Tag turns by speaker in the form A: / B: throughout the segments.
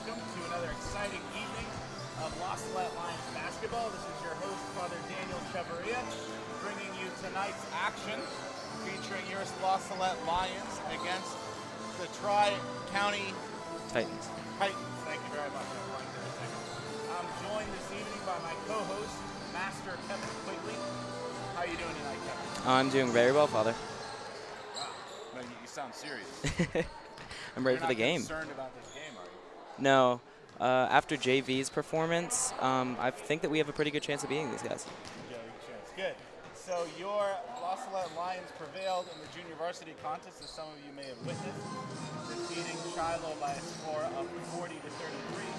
A: welcome to another exciting evening of Salette Lions basketball. This is your host, Father Daniel Chavarria, bringing you tonight's action featuring your Salette Lions against the Tri-County
B: Titans.
A: Titans. Thank you very much. I'm joined this evening by my co-host, Master Kevin Quigley. How are you doing tonight, Kevin?
B: I'm doing very well, Father.
A: Wow. No, you sound serious.
B: I'm ready for the game.
A: You're not concerned about this game, are you?
B: No. After JV's performance, I think that we have a pretty good chance of beating these guys.
A: Good. So your Salette Lions prevailed in the junior varsity contest, as some of you may have witnessed, defeating Shiloh by a score of 40 to 33,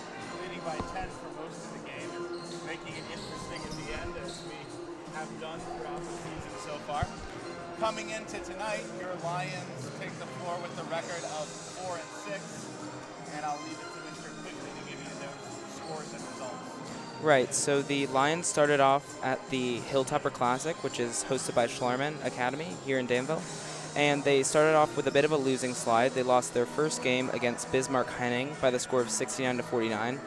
A: leading by 10 for most of the game, and making it interesting at the end, as we have done throughout the season so far. Coming into tonight, your Lions take the floor with a record of 4 and 6, and I'll leave it to Mr. Quigley to give you those scores and results.
B: Right, so the Lions started off at the Hilltopper Classic, which is hosted by Schlarman Academy here in Danville, and they started off with a bit of a losing slide. They lost their first game against Bismarck Henning by the score of 69 to 49.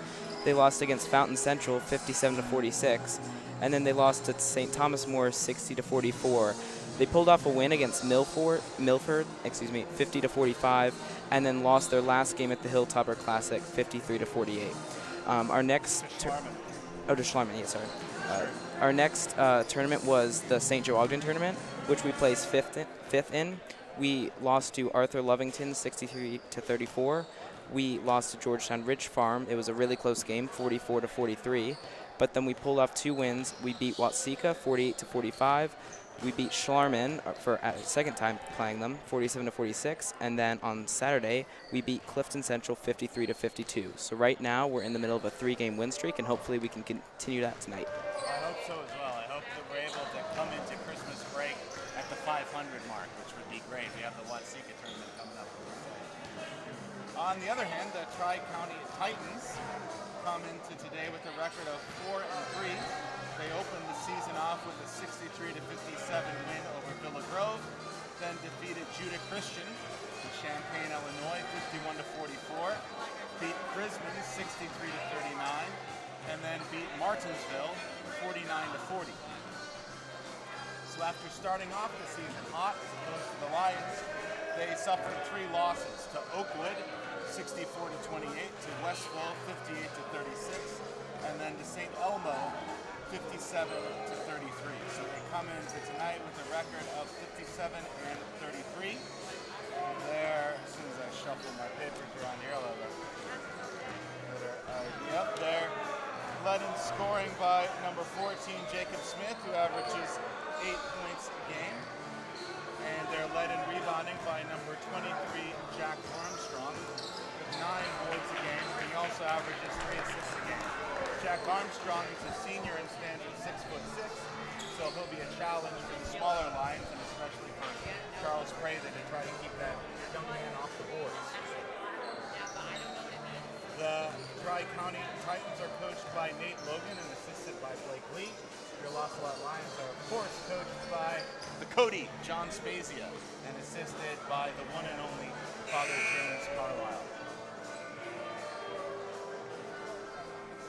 B: They lost against Fountain Central 57 to 46, and then they lost to St. Thomas More 60 to 44. They pulled off a win against Milford, 50 to 45, and then lost their last game at the Hilltopper Classic 53 to 48. Our next Our next tournament was the St. Joe Ogden tournament, which we placed fifth in. We lost to Arthur Lovington 63 to 34. We lost to Georgetown Ridge Farm. It was a really close game, 44 to 43. But then we pulled off 2 wins. We beat Watsika 48 to 45. We beat Schlarman for a second time playing them, 47 to 46, and then on Saturday we beat Clifton Central 53 to 52. So right now we're in the middle of a 3-game win streak, and hopefully we can continue that tonight.
A: I hope so as well. I hope that we're able to come into Christmas break at the 500 mark, which would be great. We have the Watsika tournament coming up. On the other hand, the Tri-County Titans come into today with a record of 4 and 3. They opened the season off with a 63 to 57 win over Villa Grove, then defeated Judah Christian in Champaign, Illinois, 51 to 44, beat Brisbane 63 to 39, and then beat Martinsville 49 to 40. So after starting off the season hot, as opposed to the Lions, they suffered 3 losses to Oakwood 64 to 28, to Westville 58 to 36, and then to St. Elmo 57 to 33. So they come into tonight with a record of 57 and 33. There, as soon as I shuffle my papers around here, I'll have a up there. Led in scoring by number 14, Jacob Smith, who averages 8 points a game. And they're led in rebounding by number 23, Jack Armstrong, with 9 boards a game. He also averages 3 assists a game. Jack Armstrong is a senior and stands at 6'6", so he'll be a challenge for the smaller Lions, and especially for Charles Prather to try to keep that young man off the boards. The Tri-County Titans are coached by Nate Logan and assisted by Blake Lee. Your Salette Lions are, of course, coached by the Cody, John Spezia, and assisted by the one and only Father James Carlisle.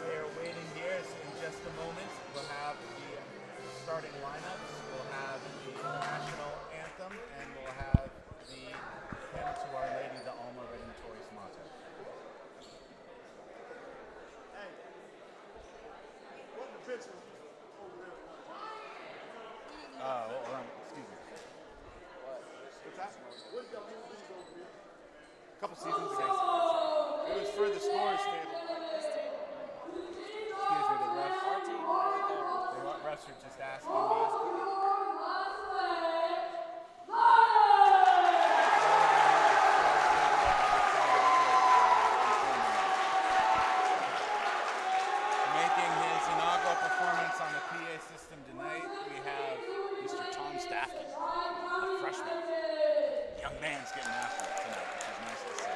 A: We're waiting here, so in just a moment we'll have the starting lineups, we'll have the national anthem, and we'll have the hymn to Our Lady, the Alma Redemptoris Mater. Hey, what the pitch was over there? Excuse me. What's that? What did y'all do over here? A couple seasons ago. It was for the scores table. The refs are just asking me. Making his inaugural performance on the PA system tonight, we have Mr. Tom Stafford, a freshman. Young man's getting after it tonight, which is nice to see.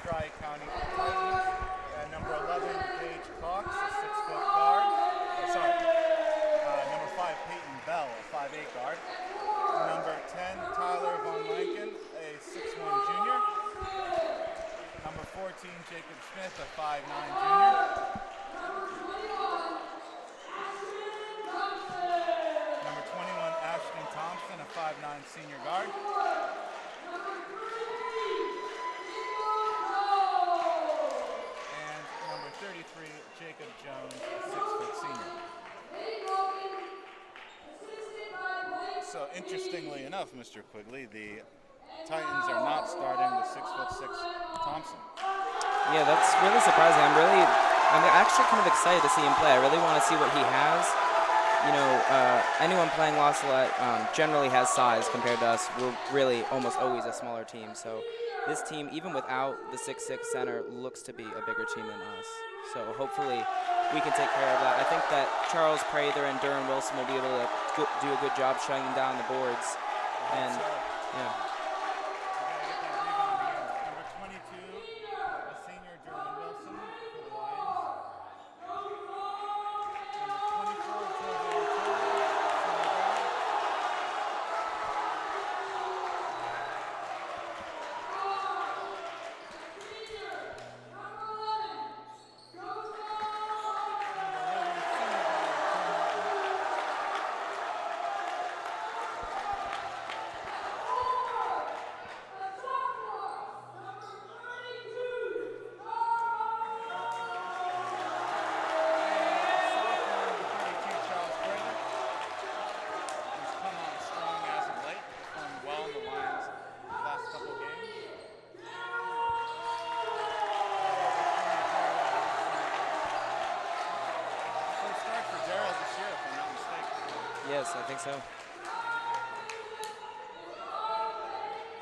A: Tri-County Titans. Number 11, Paige Cox, a 6-foot guard. Number 5, Peyton Bell, a 5'8 guard. Number 10, Tyler Von Lanken, a 6'1 junior. Number 14, Jacob Smith, a 5'9 junior. Number 21, Ashton Thompson, a 5'9 senior guard. And number 33, Jacob Jones, a 6-foot senior. So interestingly enough, Mr. Quigley, the Titans are not starting the 6'6" Thompson.
B: Yeah, that's really surprising. I'm actually kind of excited to see him play. I really want to see what he has. You know, anyone playing La Salette generally has size compared to us. We're really almost always a smaller team. So this team, even without the 6'6" center, looks to be a bigger team than us. So hopefully we can take care of that. I think that Charles Prather and Duran Wilson will be able to do a good job shutting down the boards. And yeah. Yes, I think so.
A: As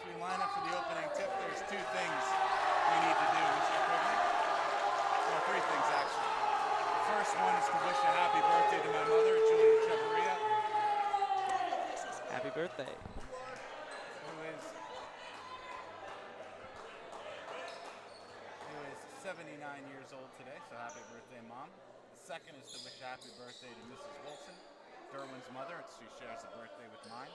A: we line up for the opening tip, there's two things we need to do, Mr. Quigley. Well, three things, actually. The first one is to wish a happy birthday to my mother, Julia Chavarria.
B: Happy birthday.
A: Who is 79 years old today, so happy birthday, Mom. The second is to wish a happy birthday to Mrs. Wilson, Derwin's mother. She shares a birthday with mine.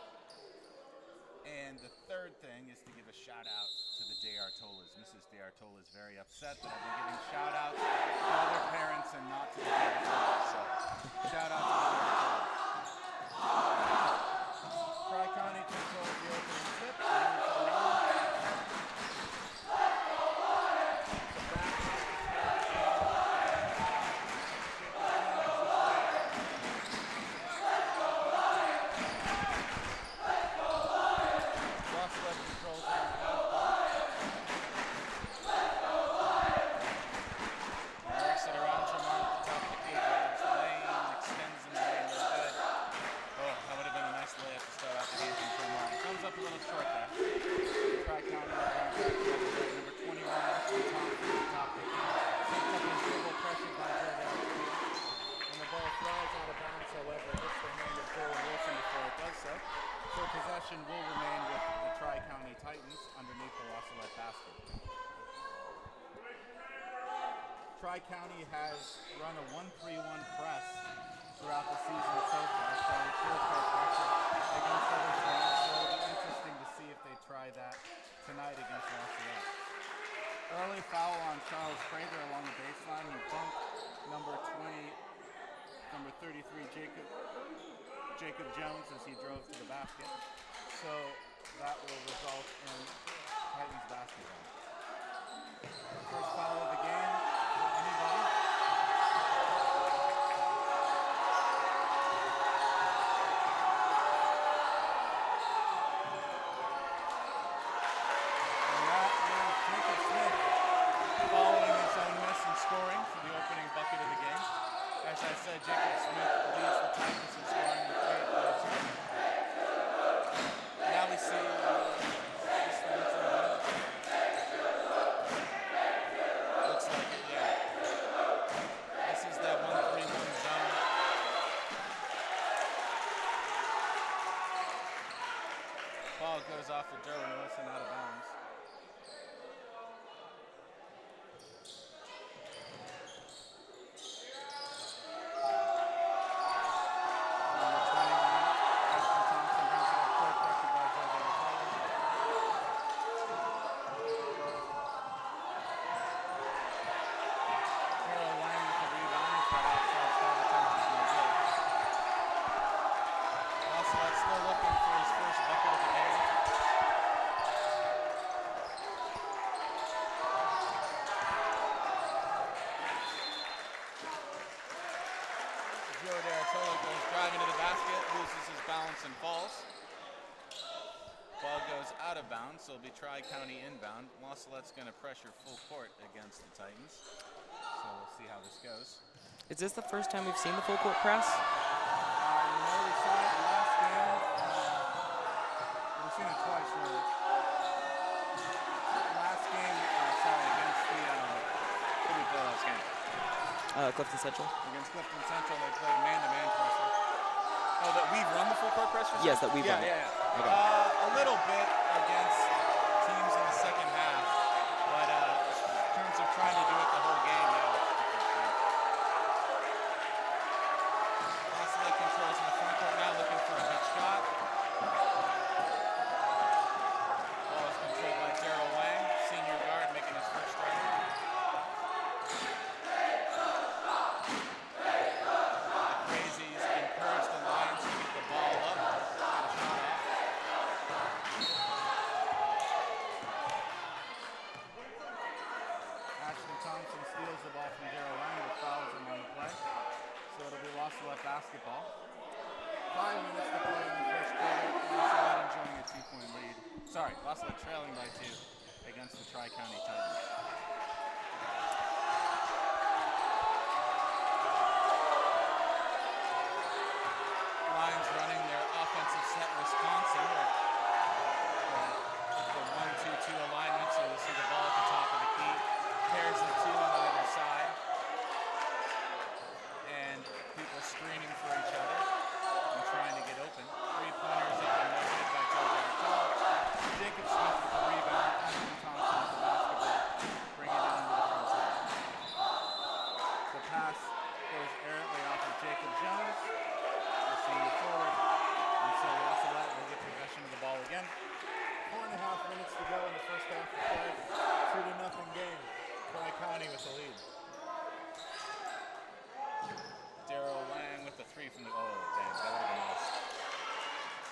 A: And the third thing is to give a shout out to the De Artolas. Mrs. De Artola is very upset that I've been giving shout outs to other parents and not to the De Artolas. So shout out to the De Artolas. Tri-County controls the opening tip. Will remain with the Tri-County Titans underneath the La Salette basket. Tri-County has run a 1-3-1 press throughout the season so far, showing full court pressure against other teams, so it'll be interesting to see if they try that tonight against La Salette. Early foul on Charles Prather along the baseline. He bumped number 33, Jacob Jones as he drove to the basket. So that will result in Titans basketball. First foul of the game. Anybody? And that is Jacob Smith following his own miss and scoring for the opening bucket of the game. As I said, Jacob Smith leads the Titans in scoring with 8 points. Now we see and falls. Ball goes out of bounds, so it'll be Tri-County inbound. La Salette's going to pressure full court against the Titans. So we'll see how this goes.
B: Is this the first time we've seen the full court press?
A: We saw it last game. We've seen it twice, really. Last game, against the, who did we play last game?
B: Clifton Central.
A: Against Clifton Central, they played man-to-man pressure. Oh, that we've run the full court press?
B: Yes, that we've run it.
A: Yeah.
B: Okay.
A: A little bit against teams in the second half, but in terms of trying to do it the whole game, La Salette controls in the front court now, looking for a good shot. Ball is controlled by Daryl Wang, senior guard, making his first start. Crazies encourage the Lions to get the ball up, get a shot off. Ashton Thompson steals the ball from Daryl Lang, but fouls him on the play. So it'll be La Salette basketball. 5 minutes to play in the first quarter. La Salette enjoying a 2-point lead. Sorry, La Salette trailing by 2 against the Tri-County Titans. Lions running their offensive set Wisconsin. The 1-2-2 alignment, so you'll see the ball at the top of the key. Pairs of 2 on either side. And people screening for each other and trying to get open. 3-pointers up and noted by Joe Bartol. Jacob Smith with the rebound. Ashton Thompson with the basketball. Bringing it into the front side. The pass goes errantly off of Jacob Jones. Senior forward, and so La Salette will get possession of the ball again. 4.5 minutes to go in the first half of play. 2-0 game. Tri-County with the lead. Daryl Lang with the 3 from the, oh dang, that would have been nice.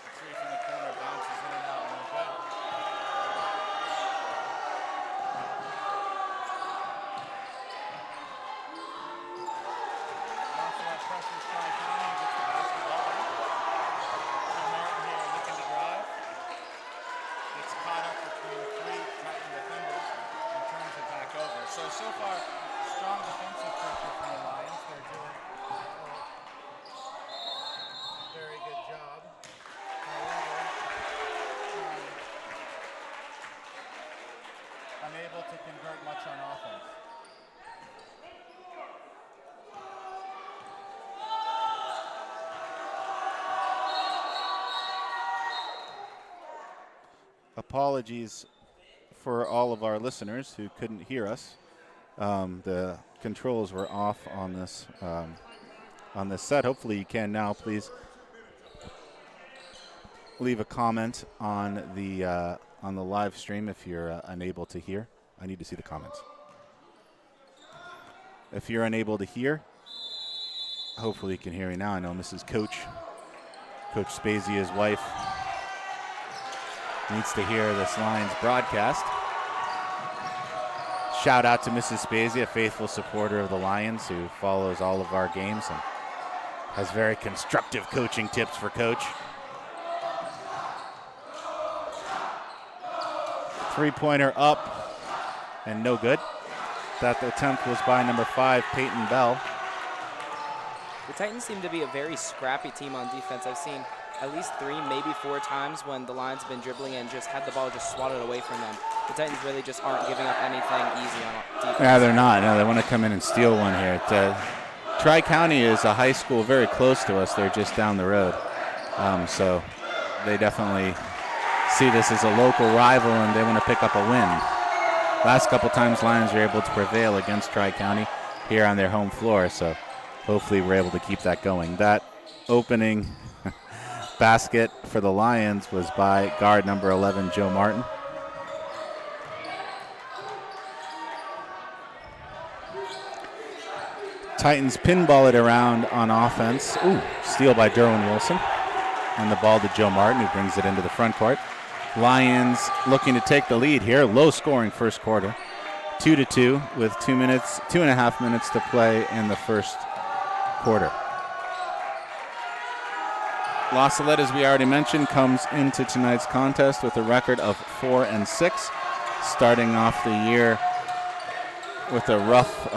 A: The 3 from the corner bounces in and out and no good. La Salette pressures Tri-County and gets the basketball back. Martin here looking to drive. Gets caught up between 3 Titan defenders and turns it back over. So far, strong defensive pressure from the Lions. They're doing a very good job. However, unable to convert much on offense. Apologies for all of our listeners who couldn't hear us. The controls were off on this set. Hopefully you can now. Please leave a comment on the live stream if you're unable to hear. I need to see the comments. If you're unable to hear, hopefully you can hear me now. I know Mrs. Coach Spazia's wife, needs to hear this Lions broadcast. Shout out to Mrs. Spazia, a faithful supporter of the Lions who follows all of our games and has very constructive coaching tips for Coach. 3-pointer up and no good. That attempt was by number 5, Peyton Bell.
B: The Titans seem to be a very scrappy team on defense. I've seen at least 3, maybe 4 times when the Lions have been dribbling and just had the ball just swatted away from them. The Titans really just aren't giving up anything easy on defense.
A: Yeah, they're not. No, they want to come in and steal one here. Tri-County is a high school very close to us. They're just down the road. So they definitely see this as a local rival and they want to pick up a win. Last couple times Lions were able to prevail against Tri-County here on their home floor. So hopefully we're able to keep that going. That opening basket for the Lions was by guard number 11, Joe Martin. Titans pinball it around on offense. Ooh, steal by Derwin Wilson. And the ball to Joe Martin, who brings it into the front court. Lions looking to take the lead here. Low scoring first quarter. 2-2 with 2.5 minutes to play in the first quarter.
C: La Salette, as we already mentioned, comes into tonight's contest with a record of 4-6, starting off the year with a rough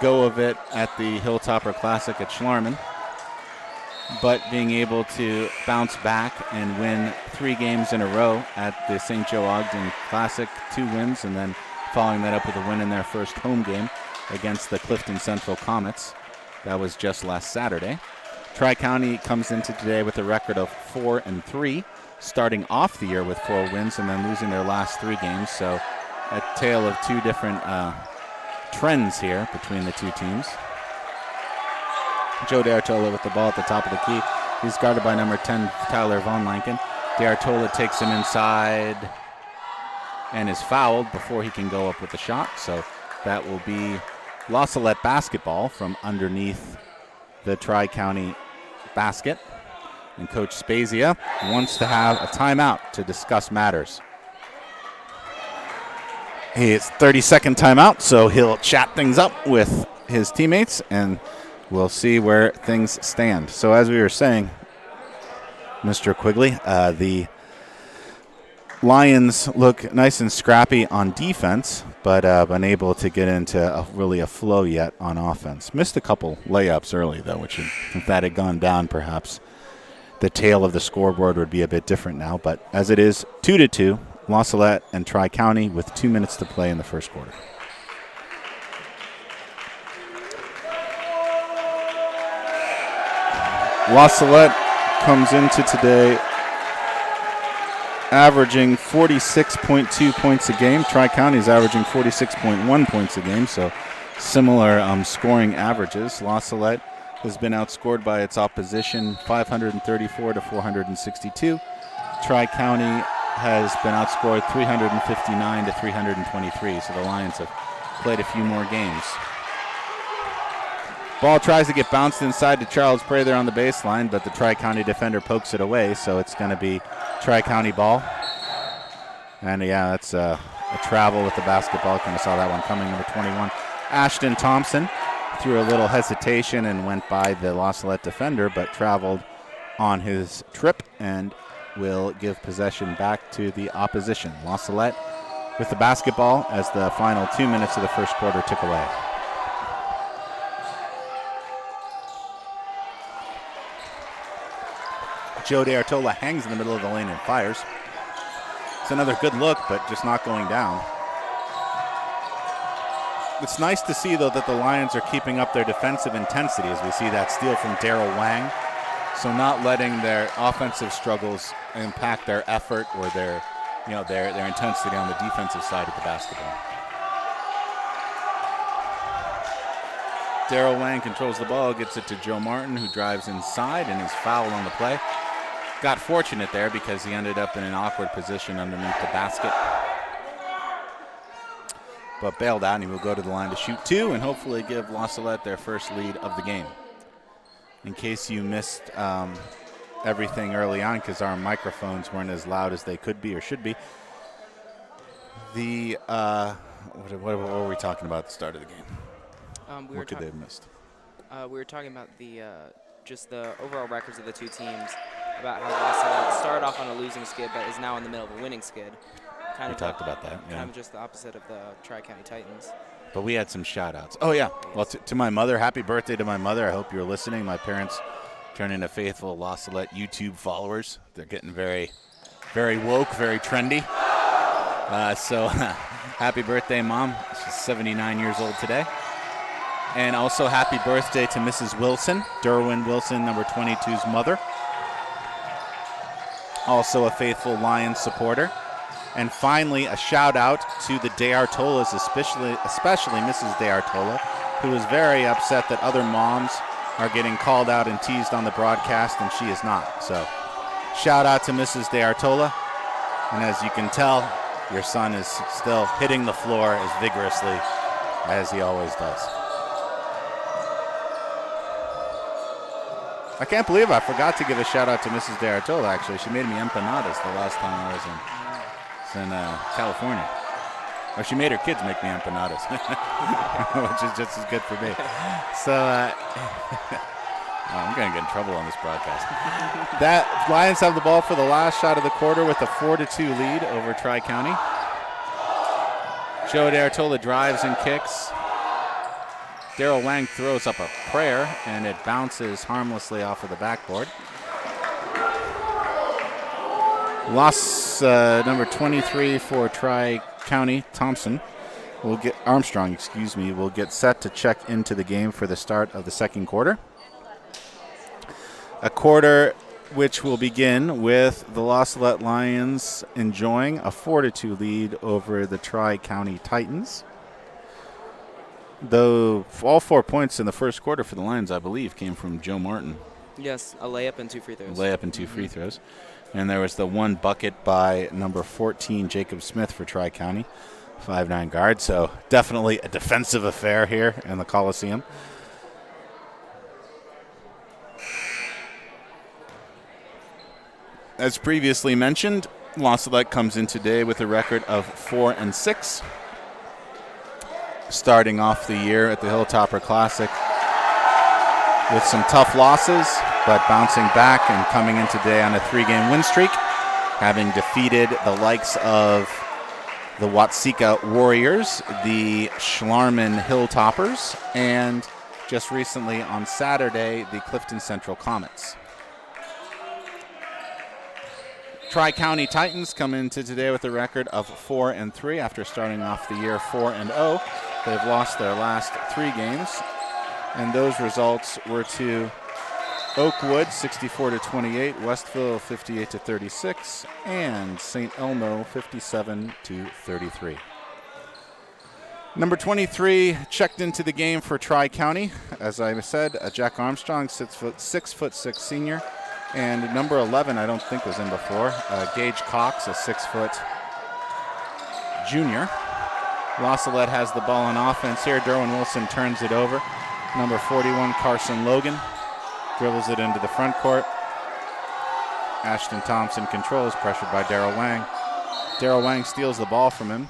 C: go of it at the Hilltopper Classic at Schlarman, but being able to bounce back and win 3 games in a row at the St. Joe Ogden Classic, 2 wins, and then following that up with a win in their first home game against the Clifton Central Comets. That was just last Saturday. Tri-County comes into today with a record of 4-3, starting off the year with 4 wins and then losing their last 3 games. So a tale of 2 different trends here between the 2 teams. Joe D'Artola with the ball at the top of the key. He's guarded by number 10, Tyler Von Lanken. D'Artola takes him inside and is fouled before he can go up with the shot. So that will be La Salette basketball from underneath the Tri-County basket. And Coach Spezia wants to have a timeout to discuss matters. It's 30-second timeout, so he'll chat things up with his teammates, and we'll see where things stand. So as we were saying, Mr. Quigley, the Lions look nice and scrappy on defense, but unable to get into really a flow yet on offense. Missed a couple layups early, though, which if that had gone down, perhaps the tail of the scoreboard would be a bit different now. But as it is, 2-2, La Salette and Tri-County with 2 minutes to play in the first quarter. La Salette comes into today averaging 46.2 points a game. Tri-County is averaging 46.1 points a game, so similar scoring averages. La Salette has been outscored by its opposition 534 to 462. Tri-County has been outscored 359 to 323, so the Lions have played a few more games. Ball tries to get bounced inside to Charles Prather on the baseline, but the Tri-County defender pokes it away, so it's going to be Tri-County ball. And yeah, that's a travel with the basketball. Kind of saw that one coming. Number 21, Ashton Thompson, through a little hesitation and went by the La Salette defender, but traveled on his trip and will give possession back to the opposition. La Salette with the basketball as the final 2 minutes of the first quarter tick away. Joe D'Artola hangs in the middle of the lane and fires. It's another good look, but just not going down. It's nice to see, though, that the Lions are keeping up their defensive intensity as we see that steal from Daryl Wang. So not letting their offensive struggles impact their effort or their intensity on the defensive side of the basketball. Daryl Wang controls the ball, gets it to Joe Martin, who drives inside and is fouled on the play. Got fortunate there because he ended up in an awkward position underneath the basket. But bailed out, and he will go to the line to shoot 2 and hopefully give La Salette their first lead of the game. In case you missed everything early on because our microphones weren't as loud as they could be or should be, the what were we talking about at the start of the game? What could they have missed?
B: We were talking about the just the overall records of the 2 teams, about how La Salette started off on a losing skid but is now in the middle of a winning skid.
C: We talked about that. Yeah.
B: Kind of just the opposite of the Tri-County Titans.
C: But we had some shout-outs. Oh, yeah. Yes. Well, to my mother, happy birthday to my mother. I hope you're listening. My parents turned into faithful La Salette YouTube followers. They're getting very, very woke, very trendy. So happy birthday, Mom. She's 79 years old today. And also happy birthday to Mrs. Wilson, Derwin Wilson, number 22's mother. Also a faithful Lions supporter. And finally, a shout-out to the D'Artolas, especially Mrs. D'Artola, who is very upset that other moms are getting called out and teased on the broadcast, and she is not. So shout-out to Mrs. D'Artola. And as you can tell, your son is still hitting the floor as vigorously as he always does. I can't believe I forgot to give a shout-out to Mrs. D'Artola, actually. She made me empanadas the last time I was in California. Or she made her kids make me empanadas, which is just as good for me. So I'm going to get in trouble on this broadcast. That Lions have the ball for the last shot of the quarter with a 4-2 lead over Tri-County. Joe D'Artola drives and kicks. Daryl Wang throws up a prayer, and it bounces harmlessly off of the backboard. Loss number 23 for Tri-County, Armstrong, will get set to check into the game for the start of the second quarter. A quarter which will begin with the La Salette Lions enjoying a 4-2 lead over the Tri-County Titans. Though all 4 points in the first quarter for the Lions, I believe, came from Joe Martin.
B: Yes, a layup and 2 free throws.
C: Free throws. And there was the one bucket by number 14, Jacob Smith for Tri-County, 5'9" guard. So definitely a defensive affair here in the Coliseum. As previously mentioned, La Salette comes in today with a record of 4-6. Starting off the year at the Hilltopper Classic with some tough losses, but bouncing back and coming in today on a 3-game win streak, having defeated the likes of the Watseka Warriors, the Schlarman Hilltoppers, and just recently on Saturday, the Clifton Central Comets. Tri-County Titans come into today with a record of 4-3 after starting off the year 4-0. They've lost their last 3 games, and those results were to Oakwood 64-28, Westville 58-36, and St. Elmo 57-33. Number 23 checked into the game for Tri-County. As I said, Jack Armstrong, 6'6" senior. And number 11, I don't think was in before, Gage Cox, a 6-foot junior. La Salette has the ball on offense here. Derwin Wilson turns it over. Number 41, Carson Logan, dribbles it into the front court. Ashton Thompson controls, pressured by Daryl Wang. Daryl Wang steals the ball from him.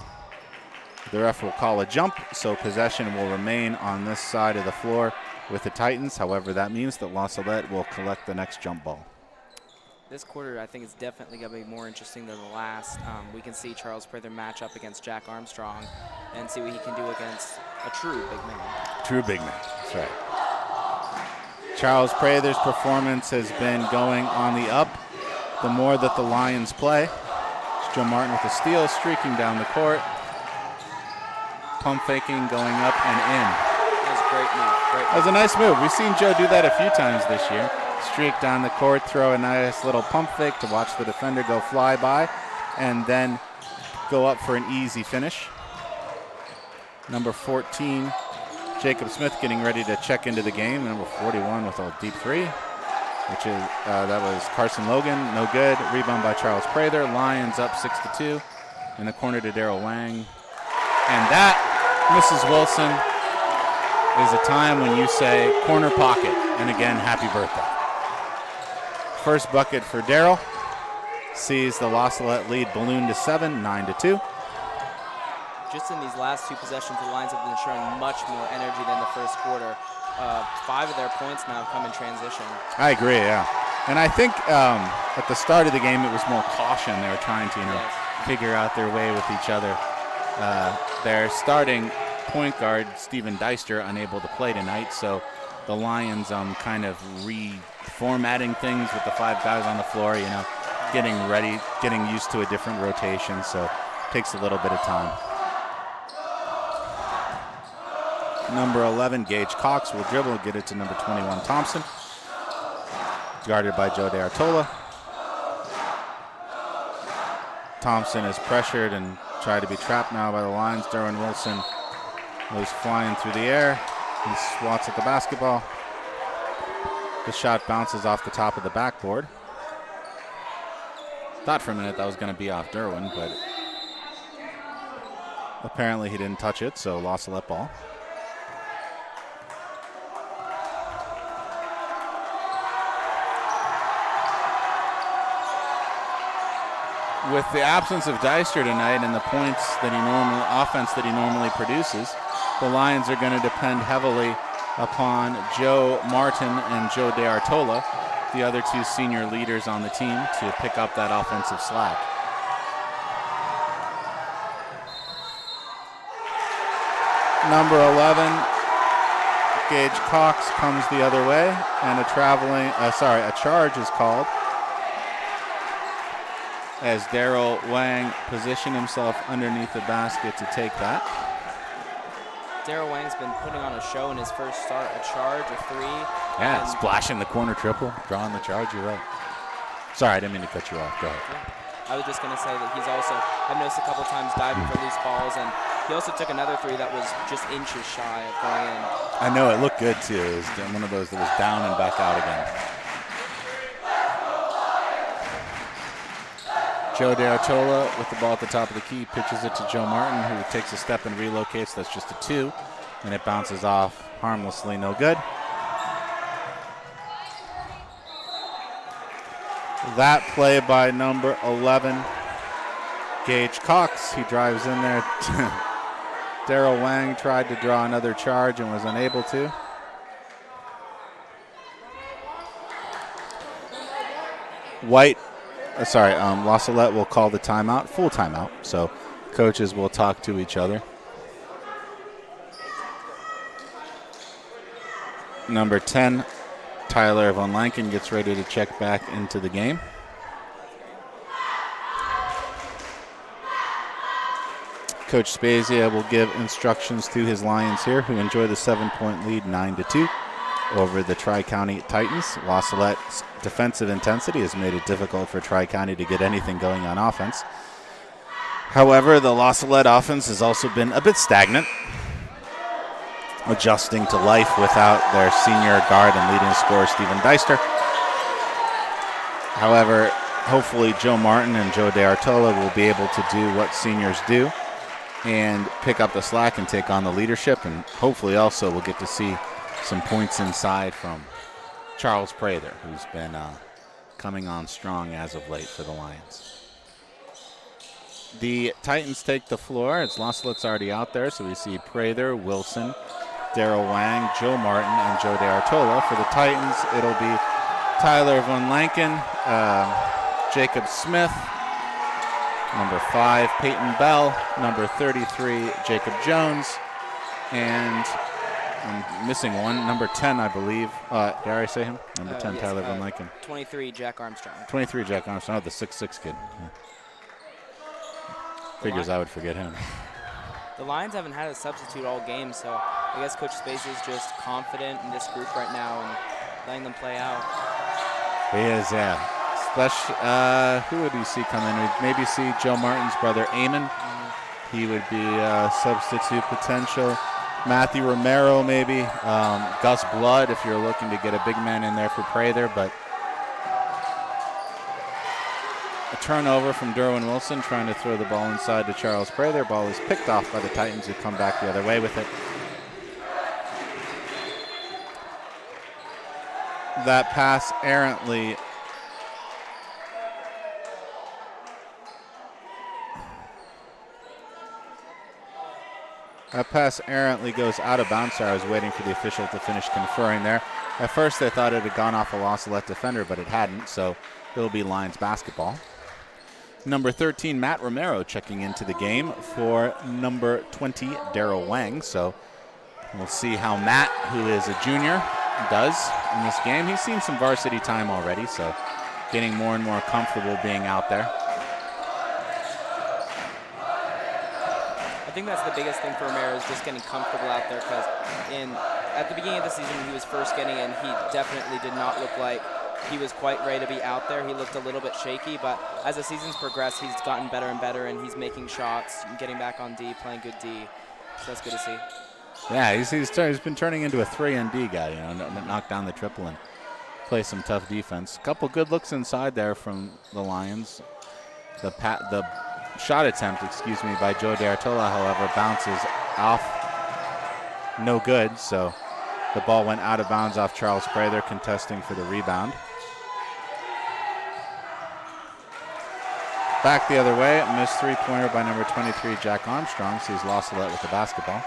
C: The ref will call a jump, so possession will remain on this side of the floor with the Titans. However, that means that La Salette will collect the next jump ball.
B: This quarter, I think, is definitely going to be more interesting than the last. We can see Charles Prather match up against Jack Armstrong and see what he can do against a true big man.
C: True big man, that's right. Charles Prather's performance has been going on the up the more that the Lions play. It's Joe Martin with a steal, streaking down the court. Pump faking, going up and in.
B: That was a great move.
C: That was a nice move. We've seen Joe do that a few times this year. Streak down the court, throw a nice little pump fake to watch the defender go fly by, and then go up for an easy finish. Number 14, Jacob Smith, getting ready to check into the game. Number 41 with a deep 3, which is that was Carson Logan, no good. Rebound by Charles Prather. Lions up 6-2 in the corner to Daryl Wang, and that, Mrs. Wilson, is a time when you say corner pocket, and again, happy birthday. First bucket for Daryl sees the La Salette lead balloon to 7, 9-2.
B: Just in these last 2 possessions, the Lions have been showing much more energy than the first quarter. 5 of their points now come in transition.
C: I agree, yeah. And I think at the start of the game, it was more caution. They were trying to, figure out their way with each other. Their starting point guard, Steven Deister, unable to play tonight, so the Lions kind of reformatting things with the 5 guys on the floor, getting ready, getting used to a different rotation, so it takes a little bit of time. Number 11, Gage Cox, will dribble, get it to number 21, Thompson. Guarded by Joe D'Artola. Thompson is pressured and tried to be trapped now by the Lions. Derwin Wilson goes flying through the air. He swats at the basketball. The shot bounces off the top of the backboard. Thought for a minute that was going to be off Derwin, but apparently he didn't touch it, so La Salette ball. With the absence of Deister tonight and the offense that he normally produces, the Lions are going to depend heavily upon Joe Martin and Joe DeArtola, the other two senior leaders on the team, to pick up that offensive slack. Number 11, Gage Cox, comes the other way, and a charge is called as Daryl Wang positioned himself underneath the basket to take that.
B: Daryl Wang's been putting on a show in his first start, a charge, a three.
C: Yeah, splashing the corner triple, drawing the charge, you're right. Sorry, I didn't mean to cut you off. Go ahead.
B: Yeah. I was just going to say that he's also, I've noticed a couple times diving for loose balls, and he also took another three that was just inches shy of going in.
C: I know, it looked good too. It was one of those that was down and back out again. Joe DeArtola with the ball at the top of the key, pitches it to Joe Martin, who takes a step and relocates. That's just a two, and it bounces off harmlessly, no good. That play by number 11, Gage Cox. He drives in there. Daryl Wang tried to draw another charge and was unable to. La Salette will call the timeout, full timeout, so coaches will talk to each other. Number 10, Tyler Von Lanken, gets ready to check back into the game. Coach Spezia will give instructions to his Lions here, who enjoy the 7-point lead, 9-2, over the Tri-County Titans. La Salette's defensive intensity has made it difficult for Tri-County to get anything going on offense. However, the La Salette offense has also been a bit stagnant, adjusting to life without their senior guard and leading scorer, Steven Deister. However, hopefully Joe Martin and Joe DeArtola will be able to do what seniors do and pick up the slack and take on the leadership, and hopefully also we'll get to see some points inside from Charles Prather, who's been coming on strong as of late for the Lions. The Titans take the floor. It's La Salette's already out there, so we see Prather, Wilson, Daryl Wang, Joe Martin, and Joe DeArtola. For the Titans, it'll be Tyler Von Lanken, Jacob Smith, number 5, Peyton Bell, number 33, Jacob Jones, and I'm missing one, number 10, I believe. Did I say him? Number 10, yes, Tyler Von Lanken.
B: 23, Jack Armstrong.
C: 23, Jack Armstrong. Oh, the 6'6" kid. Yeah. Figures I would forget him.
B: The Lions haven't had a substitute all game, so I guess Coach Spacey is just confident in this group right now and letting them play out.
C: He is, yeah. Who would we see come in? We'd maybe see Joe Martin's brother, Eamon. He would be a substitute potential. Matthew Romero, maybe. Gus Blood, if you're looking to get a big man in there for Prather. But a turnover from Derwin Wilson, trying to throw the ball inside to Charles Prather. Ball is picked off by the Titans, who come back the other way with it. That pass errantly goes out of bounds. Sorry, I was waiting for the official to finish conferring there. At first, I thought it had gone off a La Salette defender, but it hadn't, so it'll be Lions basketball. Number 13, Matt Romero, checking into the game for number 20, Daryl Wang. So we'll see how Matt, who is a junior, does in this game. He's seen some varsity time already, so getting more and more comfortable being out there.
B: I think that's the biggest thing for Romero, is just getting comfortable out there, because at the beginning of the season when he was first getting in, he definitely did not look like he was quite ready to be out there. He looked a little bit shaky, but as the season's progressed, he's gotten better and better, and he's making shots, getting back on D, playing good D. So that's good to see.
C: Yeah, he's been turning into a 3-and-D guy, knock down the triple and play some tough defense. A couple good looks inside there from the Lions. The shot attempt, by Joe DeArtola, however, bounces off. No good, so the ball went out of bounds off Charles Prather, contesting for the rebound. Back the other way, a missed three-pointer by number 23, Jack Armstrong, sees La Salette with the basketball.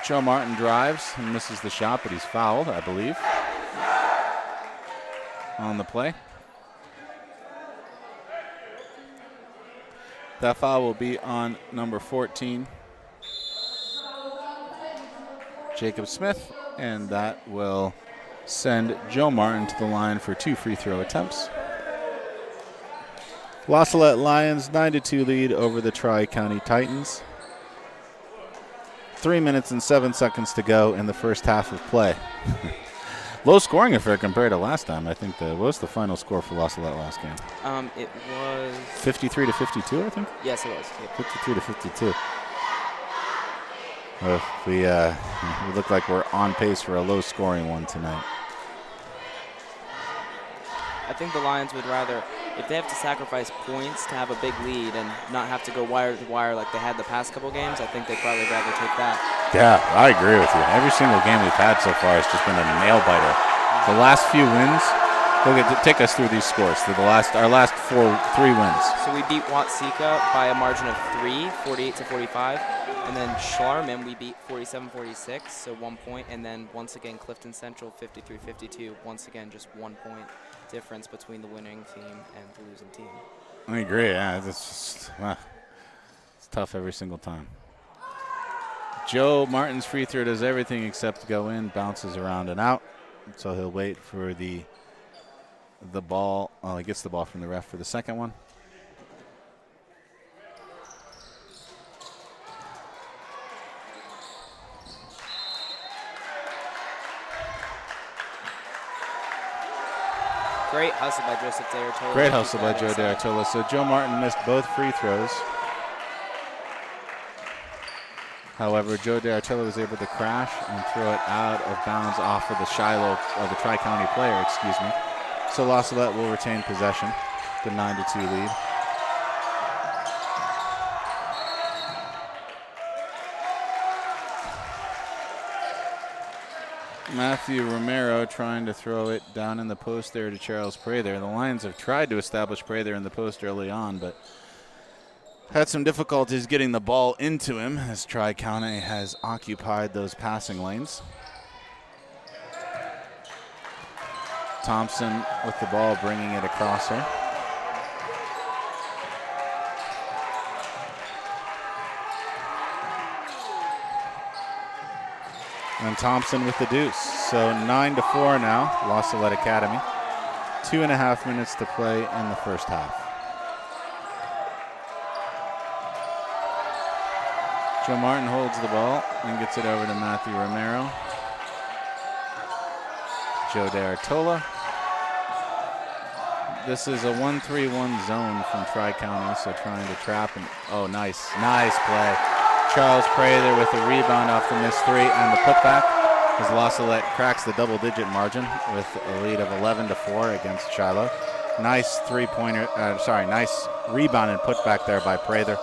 C: Joe Martin drives and misses the shot, but he's fouled, I believe, on the play. That foul will be on number 14, Jacob Smith, and that will send Joe Martin to the line for 2 free throw attempts. La Salette Lions 9-2 lead over the Tri-County Titans. 3 minutes and 7 seconds to go in the first half of play. Low scoring affair compared to last time. I think what was the final score for La Salette last game?
B: It was
C: 53-52, I think.
B: Yes, it was. Yep.
C: 53-52. Well, we look like we're on pace for a low scoring one tonight.
B: I think the Lions would rather, if they have to sacrifice points to have a big lead and not have to go wire to wire like they had the past couple games, I think they'd probably rather take that.
C: Yeah, I agree with you. Every single game we've had so far has just been a nail biter. The last few wins, take us through these scores. Our last 3 wins.
B: So we beat Watsika by a margin of 3, 48-45. And then Schlarman, we beat 47-46, so 1 point. And then once again, Clifton Central, 53-52. Once again, just 1 point difference between the winning team and the losing team.
C: I agree. Yeah, it's tough every single time. Joe Martin's free throw does everything except go in, bounces around and out. So he'll wait for the ball. Oh, he gets the ball from the ref for the second one.
B: Great hustle by Joseph D'Artola.
C: Great hustle by Joe D'Artola. So Joe Martin missed both free throws. However, Joe D'Artola was able to crash and throw it out of bounds off of the Shiloh, or the Tri-County player, excuse me. So La Salette will retain possession, the 9-2 lead. Matthew Romero trying to throw it down in the post there to Charles Prather. The Lions have tried to establish Prather in the post early on, but had some difficulties getting the ball into him as Tri-County has occupied those passing lanes. Thompson with the ball, bringing it across her. And Thompson with the deuce. So 9-4 now, La Salette Academy. 2.5 minutes to play in the first half. Joe Martin holds the ball and gets it over to Matthew Romero. Joe D'Artola. This is a 1-3-1 zone from Tri-County, so trying to trap. And oh, nice play. Charles Prather with a rebound off the missed 3 and the putback as La Salette cracks the double-digit margin with a lead of 11-4 against Shiloh. Nice nice rebound and putback there by Prather.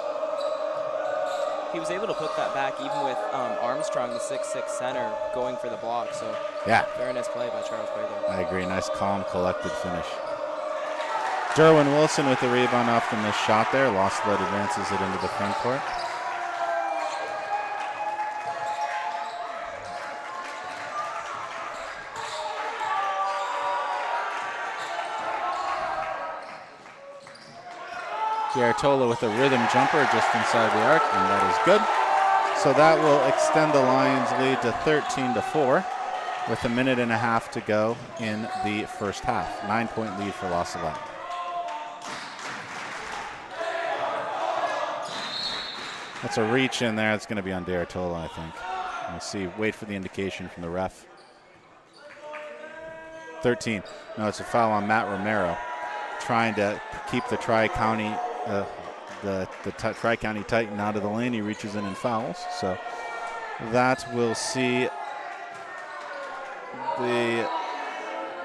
B: He was able to put that back even with Armstrong, the 6'6 center, going for the block. So
C: yeah,
B: very nice play by Charles Prather.
C: I agree. Nice, calm, collected finish. Derwin Wilson with the rebound off the missed shot there. La Salette advances it into the front court. D'Artola with a rhythm jumper just inside the arc, and that is good. So that will extend the Lions' lead to 13-4 with 1.5 minutes to go in the first half. 9-point lead for La Salette. That's a reach in there. It's going to be on D'Artola, I think. Let's see. Wait for the indication from the ref. 13. No, it's a foul on Matt Romero, trying to keep the Tri-County Tri-County Titan out of the lane. He reaches in and fouls. So that will see the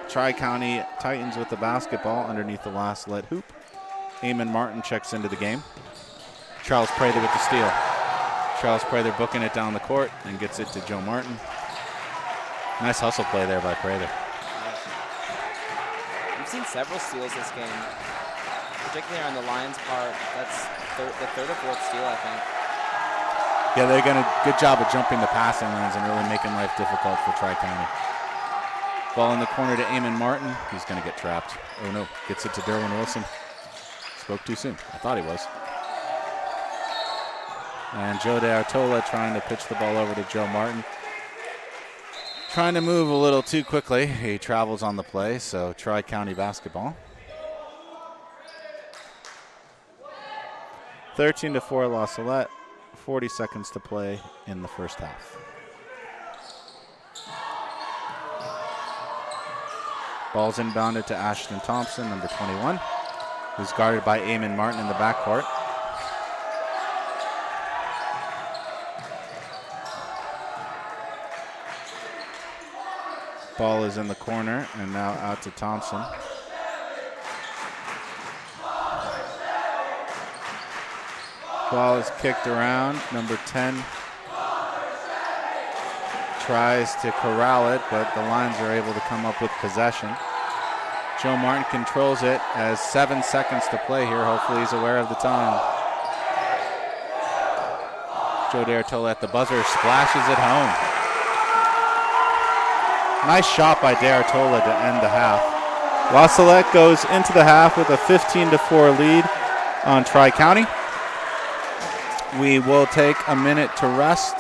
C: Tri-County Titans with the basketball underneath the La Salette hoop. Eamon Martin checks into the game. Charles Prather with the steal. Charles Prather booking it down the court and gets it to Joe Martin. Nice hustle play there by Prather.
B: We've seen several steals this game, particularly on the Lions' part. That's the third or fourth steal, I think.
C: Yeah, they're going to good job of jumping the passing lanes and really making life difficult for Tri-County. Ball in the corner to Eamon Martin. He's going to get trapped. Oh, no. Gets it to Derwin Wilson. Spoke too soon. I thought he was. And Joe DeArtola trying to pitch the ball over to Joe Martin. Trying to move a little too quickly. He travels on the play, so Tri-County basketball. 13-4 La Salette. 40 seconds to play in the first half. Ball's inbounded to Ashton Thompson, number 21, who's guarded by Eamon Martin in the backcourt. Ball is in the corner and now out to Thompson. Ball is kicked around. Number 10 tries to corral it, but the Lions are able to come up with possession. Joe Martin controls it as 7 seconds to play here. Hopefully he's aware of the time. Joe DeArtola at the buzzer splashes it home. Nice shot by DeArtola to end the half. La Salette goes into the half with a 15-4 lead on Tri-County. We will take a minute to rest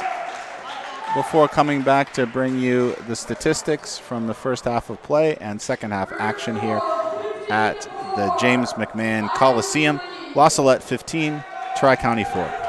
C: before coming back to bring you the statistics from the first half of play and second half action here at the James McMahon Coliseum. La Salette 15, Tri-County 4.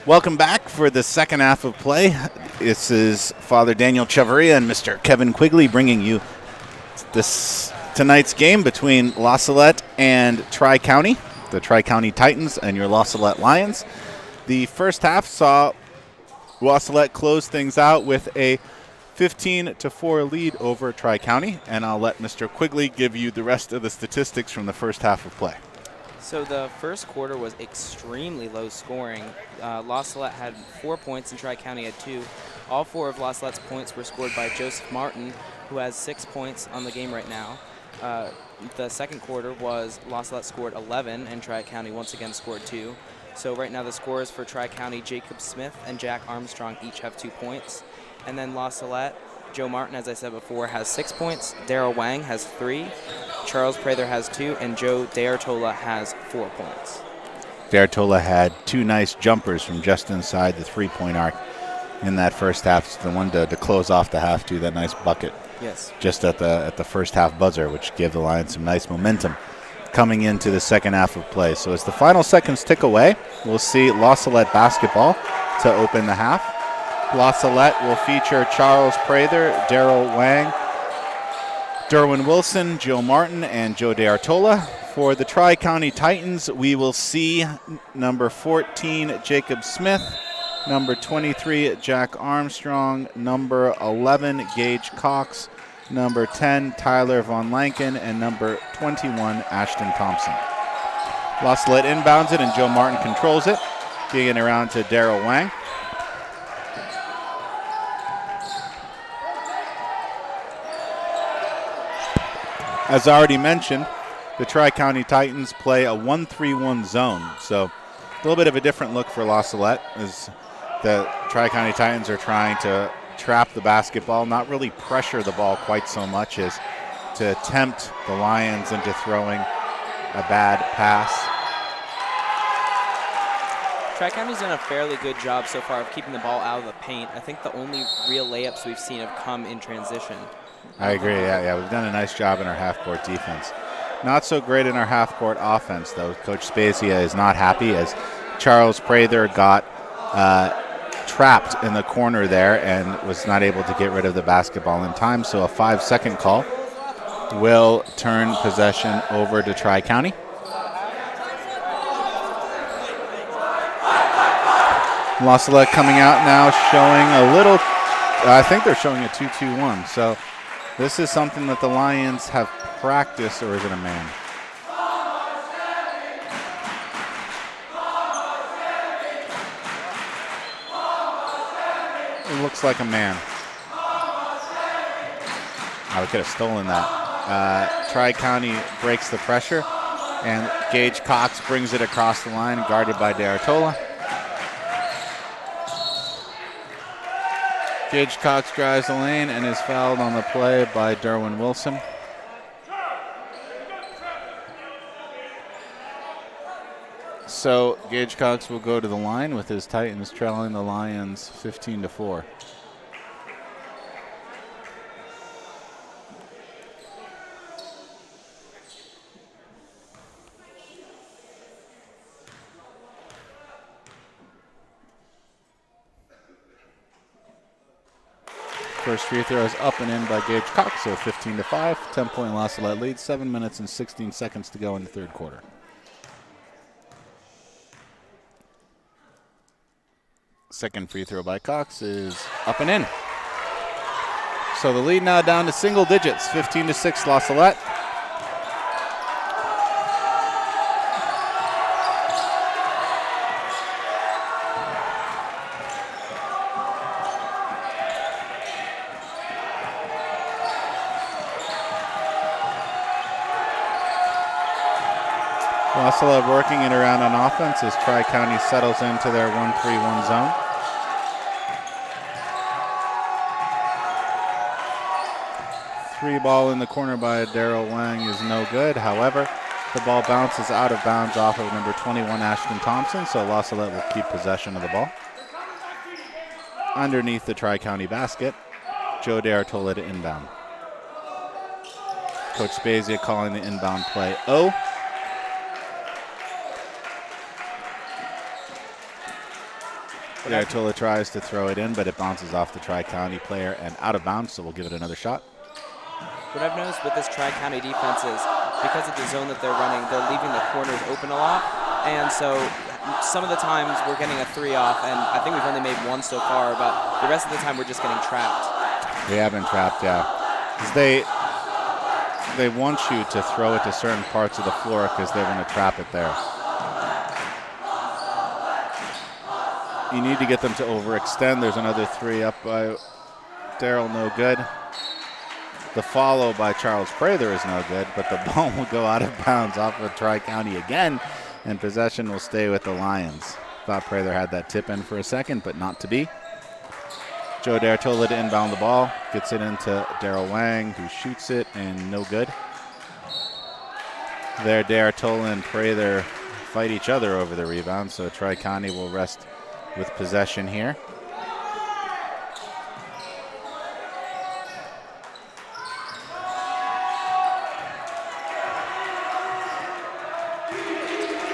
C: Welcome back for the second half of play. This is Father Daniel Chavarria and Mr. Kevin Quigley bringing you tonight's game between La Salette and Tri-County, the Tri-County Titans and your La Salette Lions. The first half saw La Salette close things out with a 15-4 lead over Tri-County, and I'll let Mr. Quigley give you the rest of the statistics from the first half of play.
B: So the first quarter was extremely low scoring. La Salette had 4 points and Tri-County had 2. All 4 of La Salette's points were scored by Joseph Martin, who has 6 points on the game right now. The second quarter was La Salette scored 11 and Tri-County once again scored 2. So right now the scores for Tri-County, Jacob Smith and Jack Armstrong each have 2 points. And then La Salette, Joe Martin, as I said before, has 6 points. Daryl Wang has 3. Charles Prather has 2, and Joe D'Artola has 4 points.
C: D'Artola had 2 nice jumpers from just inside the 3-point arc in that first half. The one to close off the half, too, that nice bucket.
B: Yes.
C: Just at the first half buzzer, which gave the Lions some nice momentum coming into the second half of play. So as the final seconds tick away, we'll see La Salette basketball to open the half. La Salette will feature Charles Prather, Daryl Wang, Derwin Wilson, Joe Martin, and Joe D'Artola. For the Tri-County Titans, we will see number 14, Jacob Smith, number 23, Jack Armstrong, number 11, Gage Cox, number 10, Tyler Von Lanken, and number 21, Ashton Thompson. La Salette inbounds it, and Joe Martin controls it, getting it around to Daryl Wang. As already mentioned, the Tri-County Titans play a 1-3-1 zone, so a little bit of a different look for La Salette as the Tri-County Titans are trying to trap the basketball, not really pressure the ball quite so much as to tempt the Lions into throwing a bad pass.
B: Tri-County's done a fairly good job so far of keeping the ball out of the paint. I think the only real layups we've seen have come in transition.
C: I agree, yeah. We've done a nice job in our half-court defense. Not so great in our half-court offense, though. Coach Spezia is not happy as Charles Prather got trapped in the corner there and was not able to get rid of the basketball in time. So a 5-second call will turn possession over to Tri-County. La Salette coming out now showing a little, I think they're showing a 2-2-1. So this is something that the Lions have practiced, or is it a man? It looks like a man. Oh, we could have stolen that. Tri-County breaks the pressure, and Gage Cox brings it across the line, guarded by D'Artola. Gage Cox drives the lane and is fouled on the play by Derwin Wilson. So Gage Cox will go to the line with his Titans trailing the Lions 15-4. First free throw is up and in by Gage Cox, so 15-5. 10-point La Salette lead, 7 minutes and 16 seconds to go in the third quarter. Second free throw by Cox is up and in. So the lead now down to single digits, 15-6 La Salette. La Salette working it around on offense as Tri-County settles into their 1-3-1 zone. Three ball in the corner by Daryl Wang is no good. However, the ball bounces out of bounds off of number 21, Ashton Thompson, so La Salette will keep possession of the ball. Underneath the Tri-County basket, Joe D'Artola to inbound. Coach Spezia calling the inbound play O. D'Artola tries to throw it in, but it bounces off the Tri-County player and out of bounds, so we'll give it another shot.
B: What I've noticed with this Tri-County defense is because of the zone that they're running, they're leaving the corners open a lot. And so some of the times we're getting a 3 off, and I think we've only made 1 so far, but the rest of the time we're just getting trapped.
C: We have been trapped, yeah. 'Cause they want you to throw it to certain parts of the floor because they're going to trap it there. You need to get them to overextend. There's another 3 up by Daryl, no good. The follow by Charles Prather is no good, but the ball will go out of bounds off of Tri-County again, and possession will stay with the Lions. Thought Prather had that tip in for a second, but not to be. Joe D'Artola to inbound the ball, gets it into Daryl Wang, who shoots it, and no good. There, D'Artola and Prather fight each other over the rebound, so Tri-County will rest with possession here.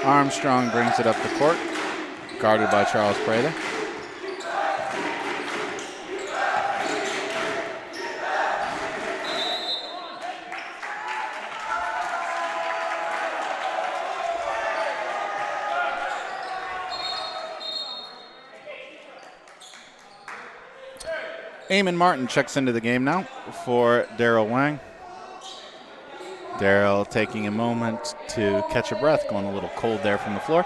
C: Armstrong brings it up the court, guarded by Charles Prather. Eamon Martin checks into the game now for Daryl Wang. Daryl taking a moment to catch a breath, going a little cold there from the floor.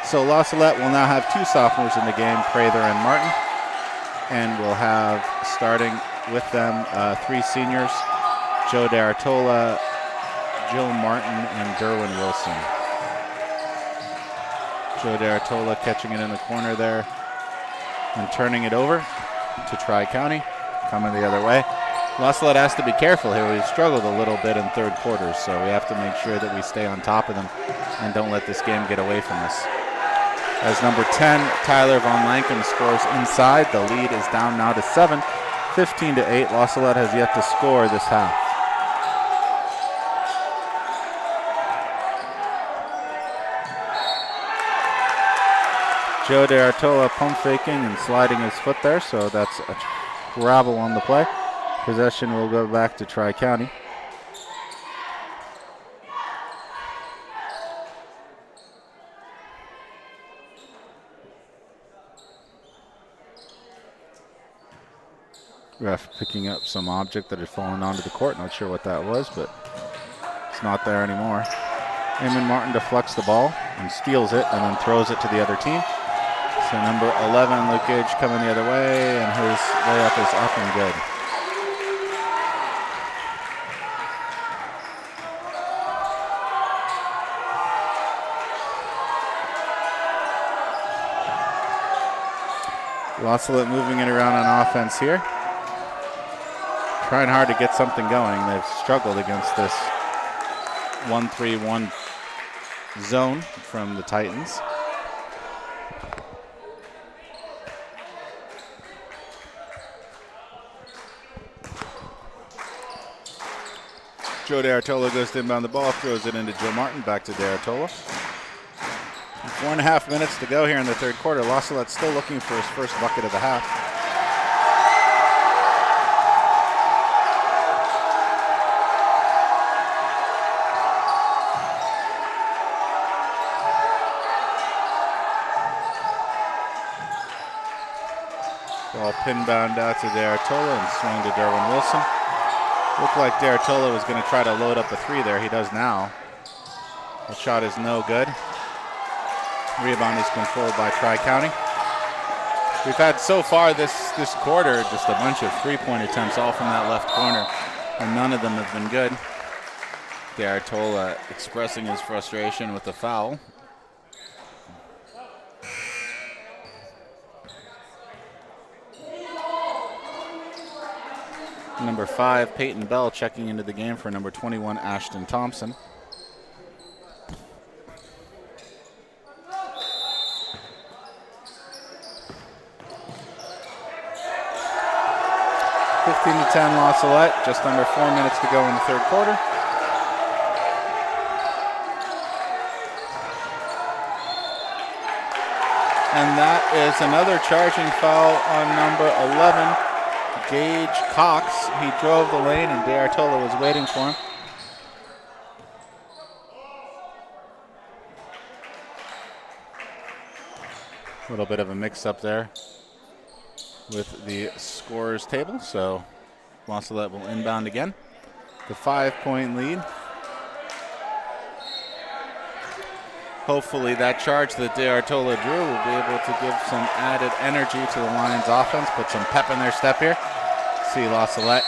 C: So La Salette will now have 2 sophomores in the game, Prather and Martin. And we'll have, starting with them, 3 seniors, Joe D'Artola, Joe Martin, and Derwin Wilson. Joe D'Artola catching it in the corner there and turning it over to Tri-County, coming the other way. La Salette has to be careful here. We've struggled a little bit in third quarters, so we have to make sure that we stay on top of them and don't let this game get away from us. As number 10, Tyler Von Lanken scores inside. The lead is down now to 7, 15-8. La Salette has yet to score this half. Joe D'Artola pump faking and sliding his foot there, so that's a travel on the play. Possession will go back to Tri-County. Ref picking up some object that had fallen onto the court. Not sure what that was, but it's not there anymore. Eamon Martin deflects the ball and steals it and then throws it to the other team. So number 11, Luke Gage, coming the other way, and his layup is up and good. La Salette moving it around on offense here. Trying hard to get something going. They've struggled against this 1-3-1 zone from the Titans. Joe D'Artola goes to inbound the ball, throws it into Joe Martin, back to D'Artola. 4.5 minutes to go here in the third quarter. La Salette still looking for his first bucket of the half. Ball pinbound out to D'Artola and swung to Derwin Wilson. Looked like D'Artola was going to try to load up a 3 there. He does now. The shot is no good. Rebound is controlled by Tri-County. We've had so far this quarter just a bunch of 3-point attempts all from that left corner, and none of them have been good. D'Artola expressing his frustration with the foul. Number 5, Peyton Bell, checking into the game for number 21, Ashton Thompson. (15-10) La Salette, just under 4 minutes to go in the third quarter. And that is another charging foul on number 11, Gage Cox. He drove the lane and De Artola was waiting for him. A little bit of a mix-up there with the scorer's table, so La Salette will inbound again. The 5-point lead. Hopefully that charge that De Artola drew will be able to give some added energy to the Lions offense, put some pep in their step here. See La Salette.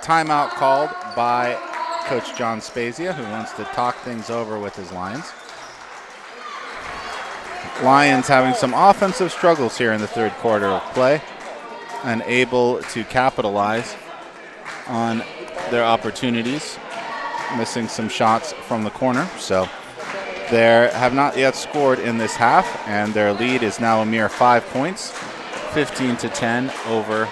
C: Timeout called by Coach John Spezia, who wants to talk things over with his Lions. Lions having some offensive struggles here in the third quarter of play and able to capitalize on their opportunities, missing some shots from the corner. So they have not yet scored in this half, and their lead is now a mere 5 points, 15-10 over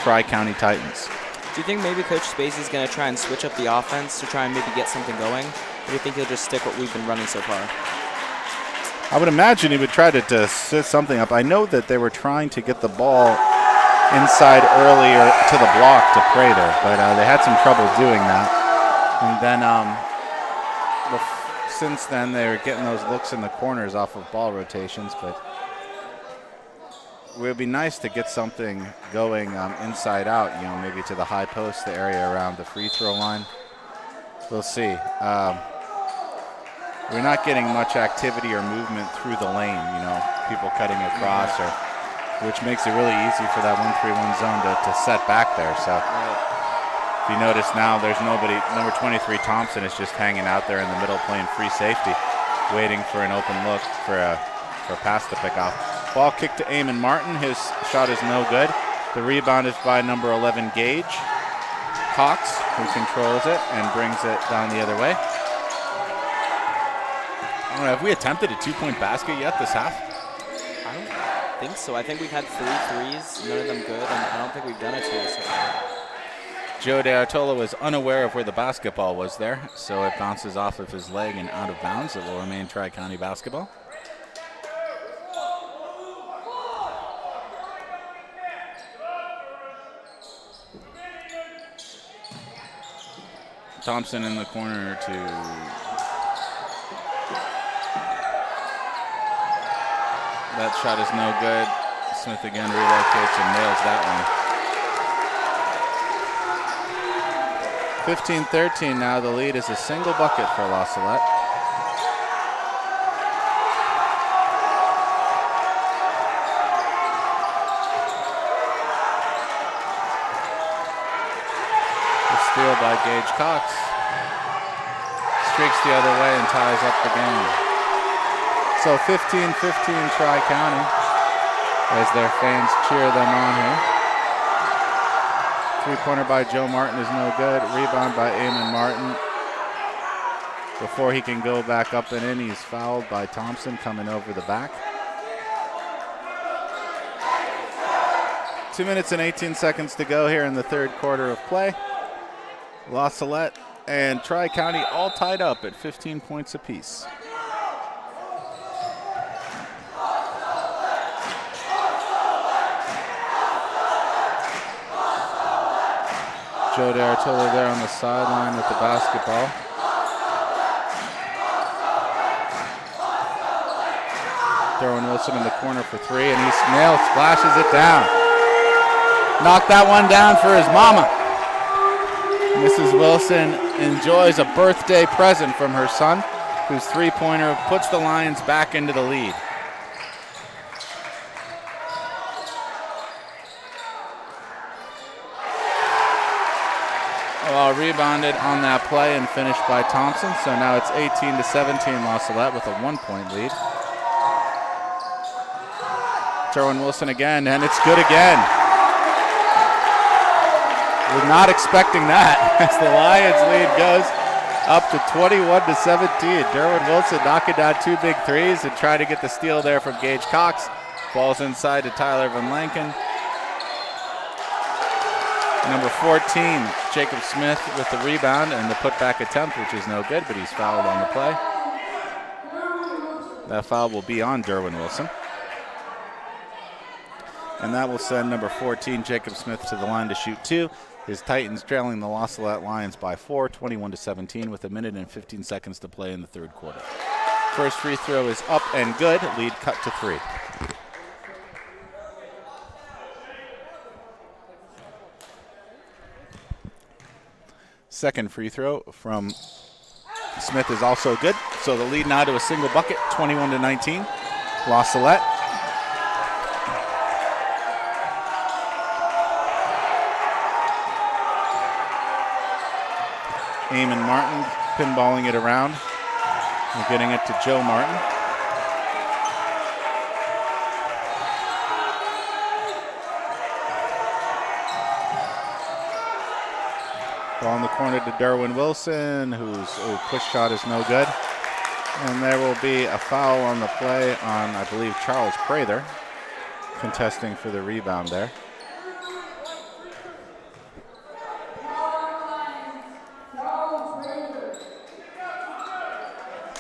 C: Tri-County Titans.
B: Do you think maybe Coach Spacey is going to try and switch up the offense to try and maybe get something going? Or do you think he'll just stick what we've been running so far?
C: I would imagine he would try to set something up. I know that they were trying to get the ball inside earlier to the block to Prater, but they had some trouble doing that. And then since then, they're getting those looks in the corners off of ball rotations, but it would be nice to get something going inside out, maybe to the high post, the area around the free throw line. We'll see. We're not getting much activity or movement through the lane, people cutting across, which makes it really easy for that 1-3-1 zone to set back there. So if you notice now, there's nobody. Number 23, Thompson, is just hanging out there in the middle playing free safety, waiting for an open look for a pass to pick off. Ball kicked to Eamon Martin. His shot is no good. The rebound is by number 11, Gage Cox, who controls it and brings it down the other way. I don't know, have we attempted a two-point basket yet this half?
B: I don't think so. I think we've had 3 threes, none of them good, and I don't think we've done a two so far.
C: Joe De Artola was unaware of where the basketball was there, so it bounces off of his leg and out of bounds. It will remain Tri-County basketball. Thompson in the corner to... That shot is no good. Smith again relocates and nails that one. 15-13 now. The lead is a single bucket for La Salette. The steal by Gage Cox. Streaks the other way and ties up the game. So 15-15 Tri-County as their fans cheer them on here. Three-pointer by Joe Martin is no good. Rebound by Eamon Martin. Before he can go back up and in, he's fouled by Thompson coming over the back. 2 minutes and 18 seconds to go here in the third quarter of play. La Salette and Tri-County all tied up at 15 points apiece. Joe De Artola there on the sideline with the basketball. Derwin Wilson in the corner for three, and he splashes it down. Knocked that one down for his mama. Mrs. Wilson enjoys a birthday present from her son, whose three-pointer puts the Lions back into the lead. Rebounded on that play and finished by Thompson. So now it's 18-17 La Salette with a 1-point lead. Derwin Wilson again, and it's good again. We're not expecting that as the Lions lead goes up to 21-17. Derwin Wilson knocking down 2 big threes and trying to get the steal there from Gage Cox. Ball's inside to Tyler Van Lanken. Number 14, Jacob Smith with the rebound and the putback attempt, which is no good, but he's fouled on the play. That foul will be on Derwin Wilson. And that will send number 14, Jacob Smith, to the line to shoot 2. His Titans trailing the La Salette Lions by 4, 21-17, with 1 minute and 15 seconds to play in the third quarter. First free throw is up and good. Lead cut to 3. Second free throw from Smith is also good. So the lead now to a single bucket, 21-19. La Salette. Eamon Martin pinballing it around. We're getting it to Joe Martin. Ball in the corner to Derwin Wilson, whose push shot is no good. And there will be a foul on the play on, I believe, Charles Prather, contesting for the rebound there.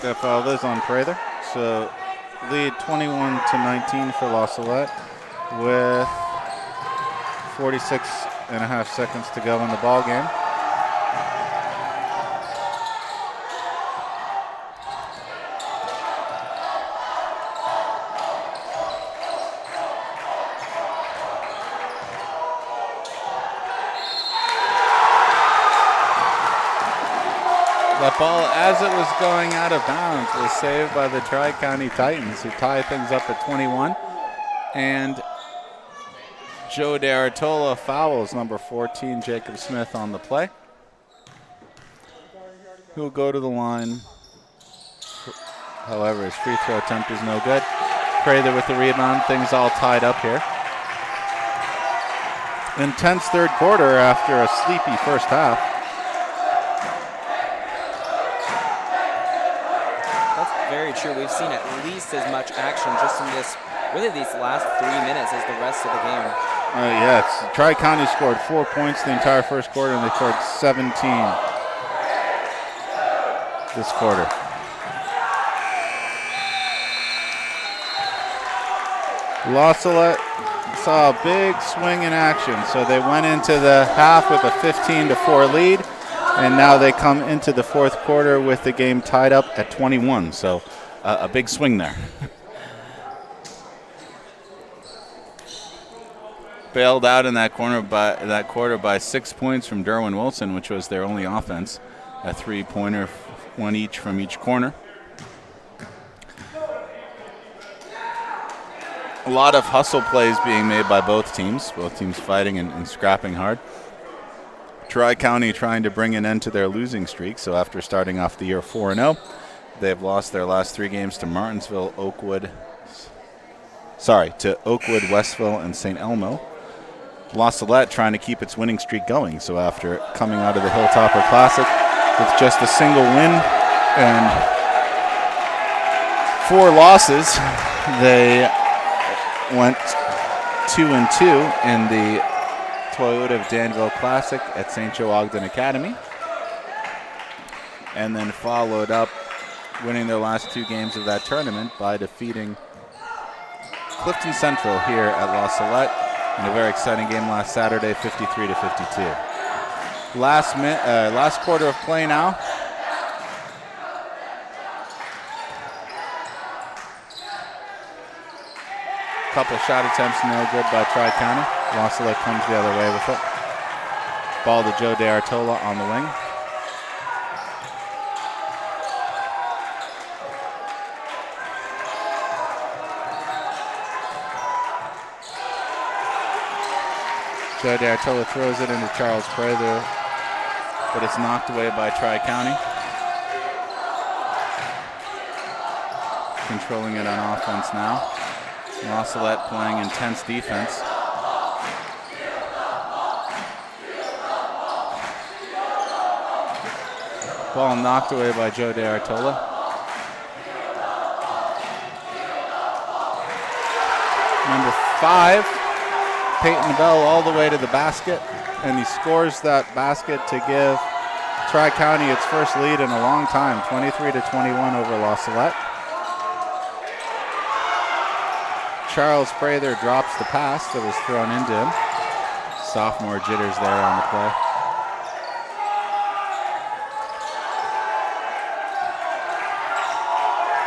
C: That foul is on Prather. So lead 21-19 for La Salette with 46.5 seconds to go in the ball game. That ball, as it was going out of bounds, was saved by the Tri-County Titans, who tie things up at 21. And Joe DeArtola fouls number 14, Jacob Smith, on the play, who will go to the line. However, his free throw attempt is no good. Prather with the rebound, things all tied up here. Intense third quarter after a sleepy first half.
B: Very true. We've seen at least as much action just in this, really these last 3 minutes as the rest of the game.
C: Yeah, Tri-County scored 4 points the entire first quarter, and they scored 17 this quarter. La Salette saw a big swing in action, so they went into the half with a 15-4 lead. And now they come into the fourth quarter with the game tied up at 21. So a big swing there. Bailed out in that quarter by 6 points from Derwin Wilson, which was their only offense. A three-pointer, one each from each corner. A lot of hustle plays being made by both teams fighting and scrapping hard. Tri-County trying to bring an end to their losing streak. So after starting off the year 4-0, they've lost their last 3 games to Oakwood, Westville, and St. Elmo. La Salette trying to keep its winning streak going. So after coming out of the Hilltopper Classic with just a single win and 4 losses, they went 2-2 in the Toyota of Danville Classic at St. Joe Ogden Academy, and then followed up winning their last 2 games of that tournament by defeating Clifton Central here at La Salette in a very exciting game last Saturday, 53-52. Last quarter of play now. Couple shot attempts, no good by Tri-County. La Salette comes the other way with it. Ball to Joe DeArtola on the wing. Joe DeArtola throws it into Charles Prather, but it's knocked away by Tri-County. Controlling it on offense now. La Salette playing intense defense. Ball knocked away by Joe DeArtola. Number 5, Peyton Bell, all the way to the basket, and he scores that basket to give Tri-County its first lead in a long time, 23-21 over La Salette. Charles Prather drops the pass that was thrown into him. Sophomore jitters there on the play.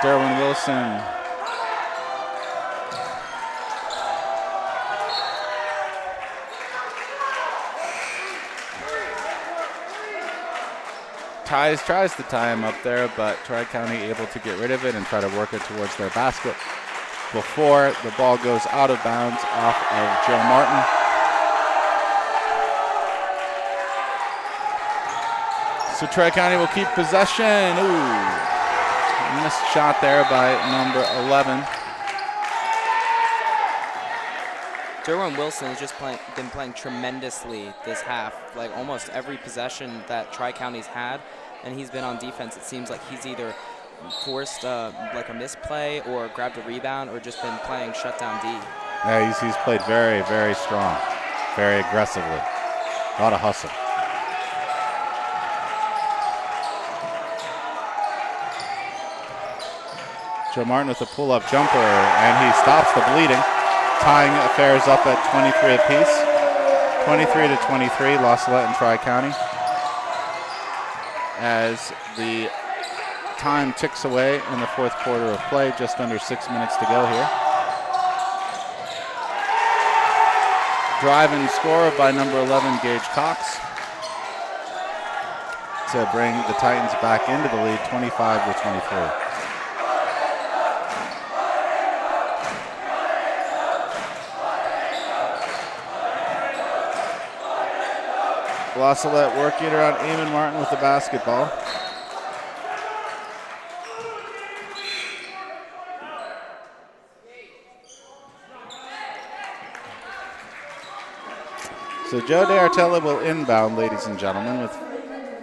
C: Derwin Wilson tries to tie him up there, but Tri-County able to get rid of it and try to work it towards their basket before the ball goes out of bounds off of Joe Martin. So Tri-County will keep possession. Ooh, missed shot there by number 11.
B: Derwin Wilson has just been playing tremendously this half. Like almost every possession that Tri-County's had, and he's been on defense, it seems like he's either forced like a misplay or grabbed a rebound or just been playing shutdown D.
C: Yeah, he's played very, very strong, very aggressively. A lot of hustle. Joe Martin with a pull-up jumper, and he stops the bleeding, tying affairs up at 23 apiece. 23-23, La Salette and Tri-County. As the time ticks away in the fourth quarter of play, just under 6 minutes to go here. Drive and score by number 11, Gage Cox, to bring the Titans back into the lead, 25-23. La Salette working it around Eamon Martin with the basketball. So Joe DeArtella will inbound, ladies and gentlemen, with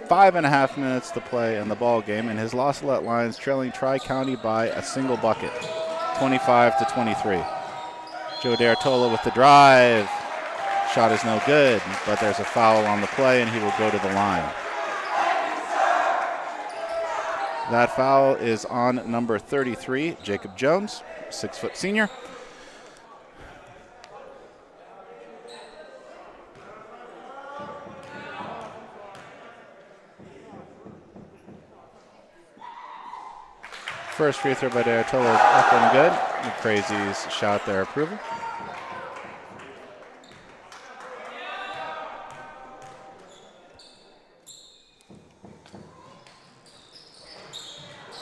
C: 5.5 minutes to play in the ball game, and his La Salette Lions trailing Tri-County by a single bucket, 25-23. Joe DeArtella with the drive. Shot is no good, but there's a foul on the play, and he will go to the line. That foul is on number 33, Jacob Jones, 6-foot senior. First free throw by DeArtella is up and good. The Crazies shot their approval.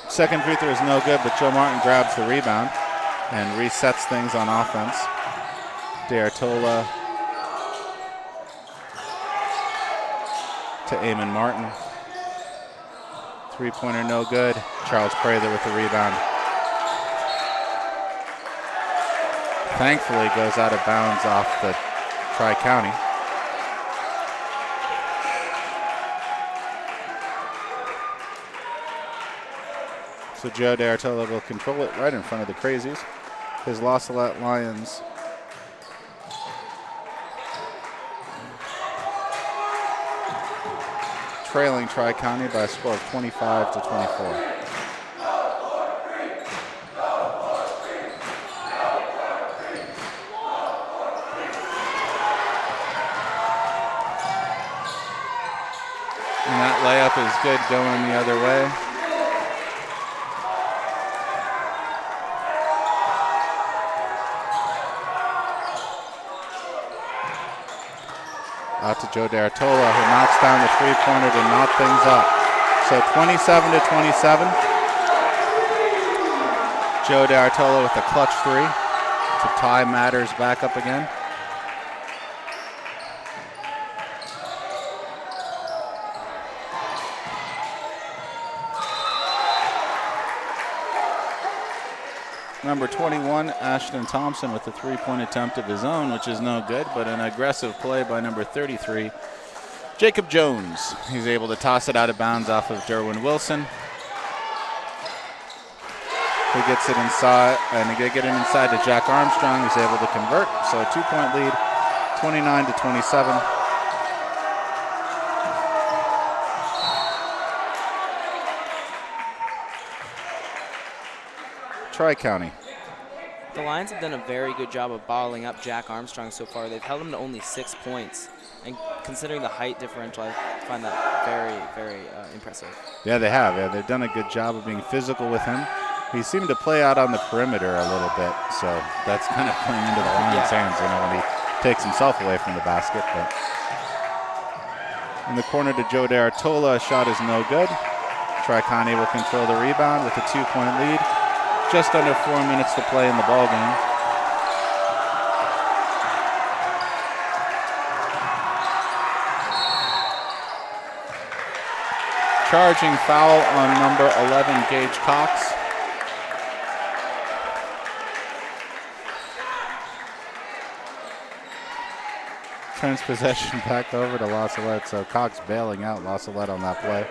C: Second free throw is no good, but Joe Martin grabs the rebound and resets things on offense. DeArtella to Eamon Martin. Three-pointer no good. Charles Prather with the rebound. Thankfully goes out of bounds off the Tri-County. So Joe DeArtella will control it right in front of the Crazies. His La Salette Lions trailing Tri-County by a score of 25-24. And that layup is good going the other way. Out to Joe DeArtella, who knocks down the three-pointer to knock things up. So 27-27. Joe DeArtella with a clutch three to tie matters back up again. Number 21, Ashton Thompson with a three-point attempt of his own, which is no good, but an aggressive play by number 33, Jacob Jones. He's able to toss it out of bounds off of Derwin Wilson. He gets it inside, and he get it inside to Jack Armstrong. He's able to convert, so a two-point lead, 29-27. Tri-County
B: The Lions have done a very good job of bottling up Jack Armstrong so far. They've held him to only 6 points. And considering the height differential, I find that very, very impressive.
C: Yeah, they have. Yeah, they've done a good job of being physical with him. He seemed to play out on the perimeter a little bit, so that's kind of playing into the Lions' hands, when he takes himself away from the basket. But in the corner to Joe DeArtola, a shot is no good. Tri-County will control the rebound with a 2-point lead. Just under 4 minutes to play in the ball game. Charging foul on number 11, Gage Cox. Turns possession back over to La Salette, so Cox bailing out La Salette on that play.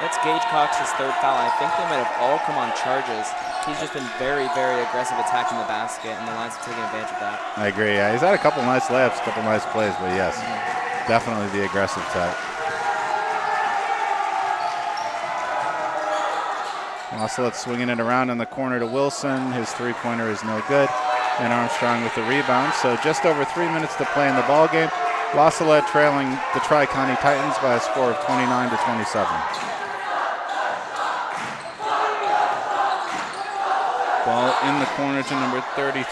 B: That's Gage Cox's 3rd foul. I think they might have all come on charges. He's just been very, very aggressive attacking the basket, and the Lions have taken advantage of that.
C: I agree. Yeah, he's had a couple nice layups, a couple nice plays, but yes, definitely the aggressive type. La Salette swinging it around in the corner to Wilson. His 3-pointer is no good. And Armstrong with the rebound. So just over 3 minutes to play in the ball game. La Salette trailing the Tri-County Titans by a score of 29-27. Ball in the corner to number 33,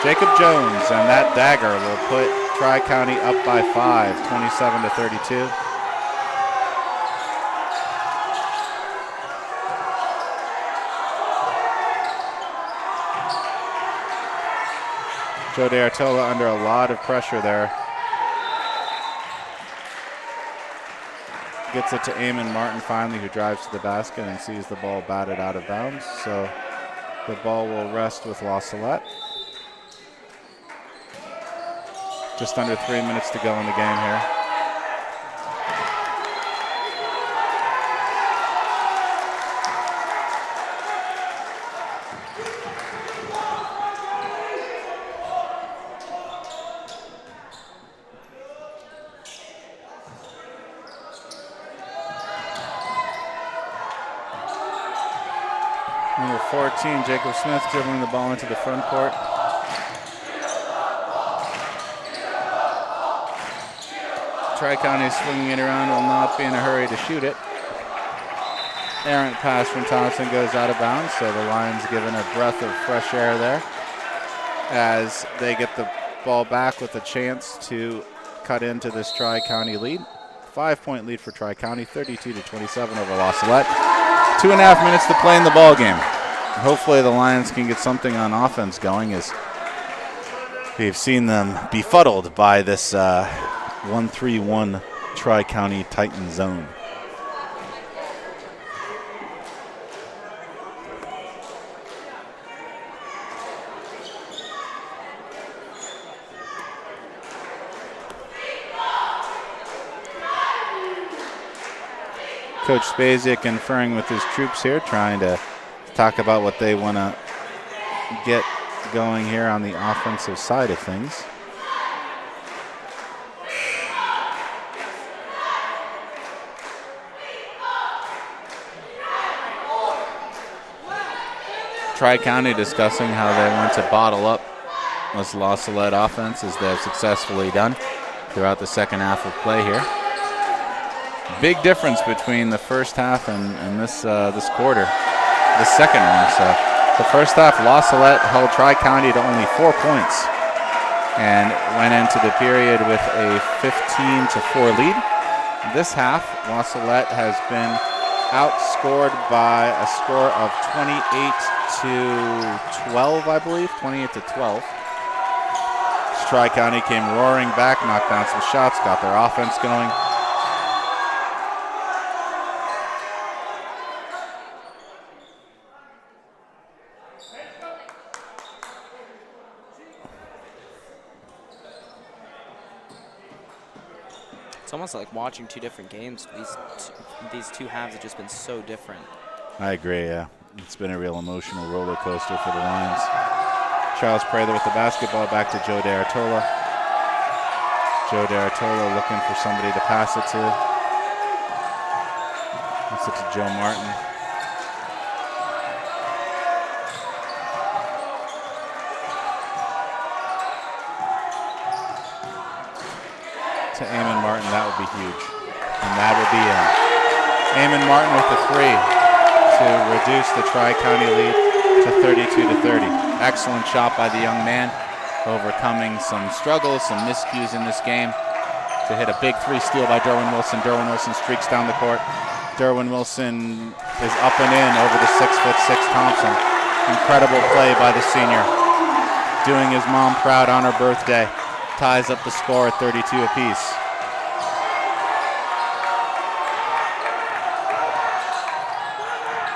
C: Jacob Jones, and that dagger will put Tri-County up by 5, 27-32. Joe DeArtola under a lot of pressure there. Gets it to Eamon Martin finally, who drives to the basket and sees the ball batted out of bounds. So the ball will rest with La Salette. Just under 3 minutes to go in the game here. Number 14, Jacob Smith, dribbling the ball into the front court. Tri-County swinging it around, will not be in a hurry to shoot it. Errant pass from Thompson goes out of bounds, so the Lions given a breath of fresh air there as they get the ball back with a chance to cut into this Tri-County lead. 5-point lead for Tri-County, 32-27 over La Salette. 2.5 minutes to play in the ball game. Hopefully the Lions can get something on offense going, as we've seen them befuddled by this 1-3-1 Tri-County Titan zone. Coach Spezia conferring with his troops here, trying to talk about what they want to get going here on the offensive side of things. Tri-County discussing how they want to bottle up this La Salette offense, as they have successfully done throughout the second half of play here. Big difference between the first half and this quarter, the second one. So the first half, La Salette held Tri-County to only 4 points and went into the period with a 15-4 lead. This half, La Salette has been outscored by a score of 28-12, I believe, 28-12. Tri-County came roaring back, knocked down some shots, got their offense going.
B: It's almost like watching two different games. These two halves have just been so different.
C: I agree, yeah. It's been a real emotional roller coaster for the Lions. Charles Prather with the basketball, back to Joe DeArtola. Joe DeArtola looking for somebody to pass it to. It's to Joe Martin. to Eamon Martin, that would be huge. And that would be in. Eamon Martin with the 3 to reduce the Tri-County lead to 32-30. Excellent shot by the young man, overcoming some struggles, some miscues in this game to hit a big 3 steal by Derwin Wilson. Derwin Wilson streaks down the court. Derwin Wilson is up and in over the 6'6" Thompson. Incredible play by the senior. Doing his mom proud on her birthday. Ties up the score at 32 apiece.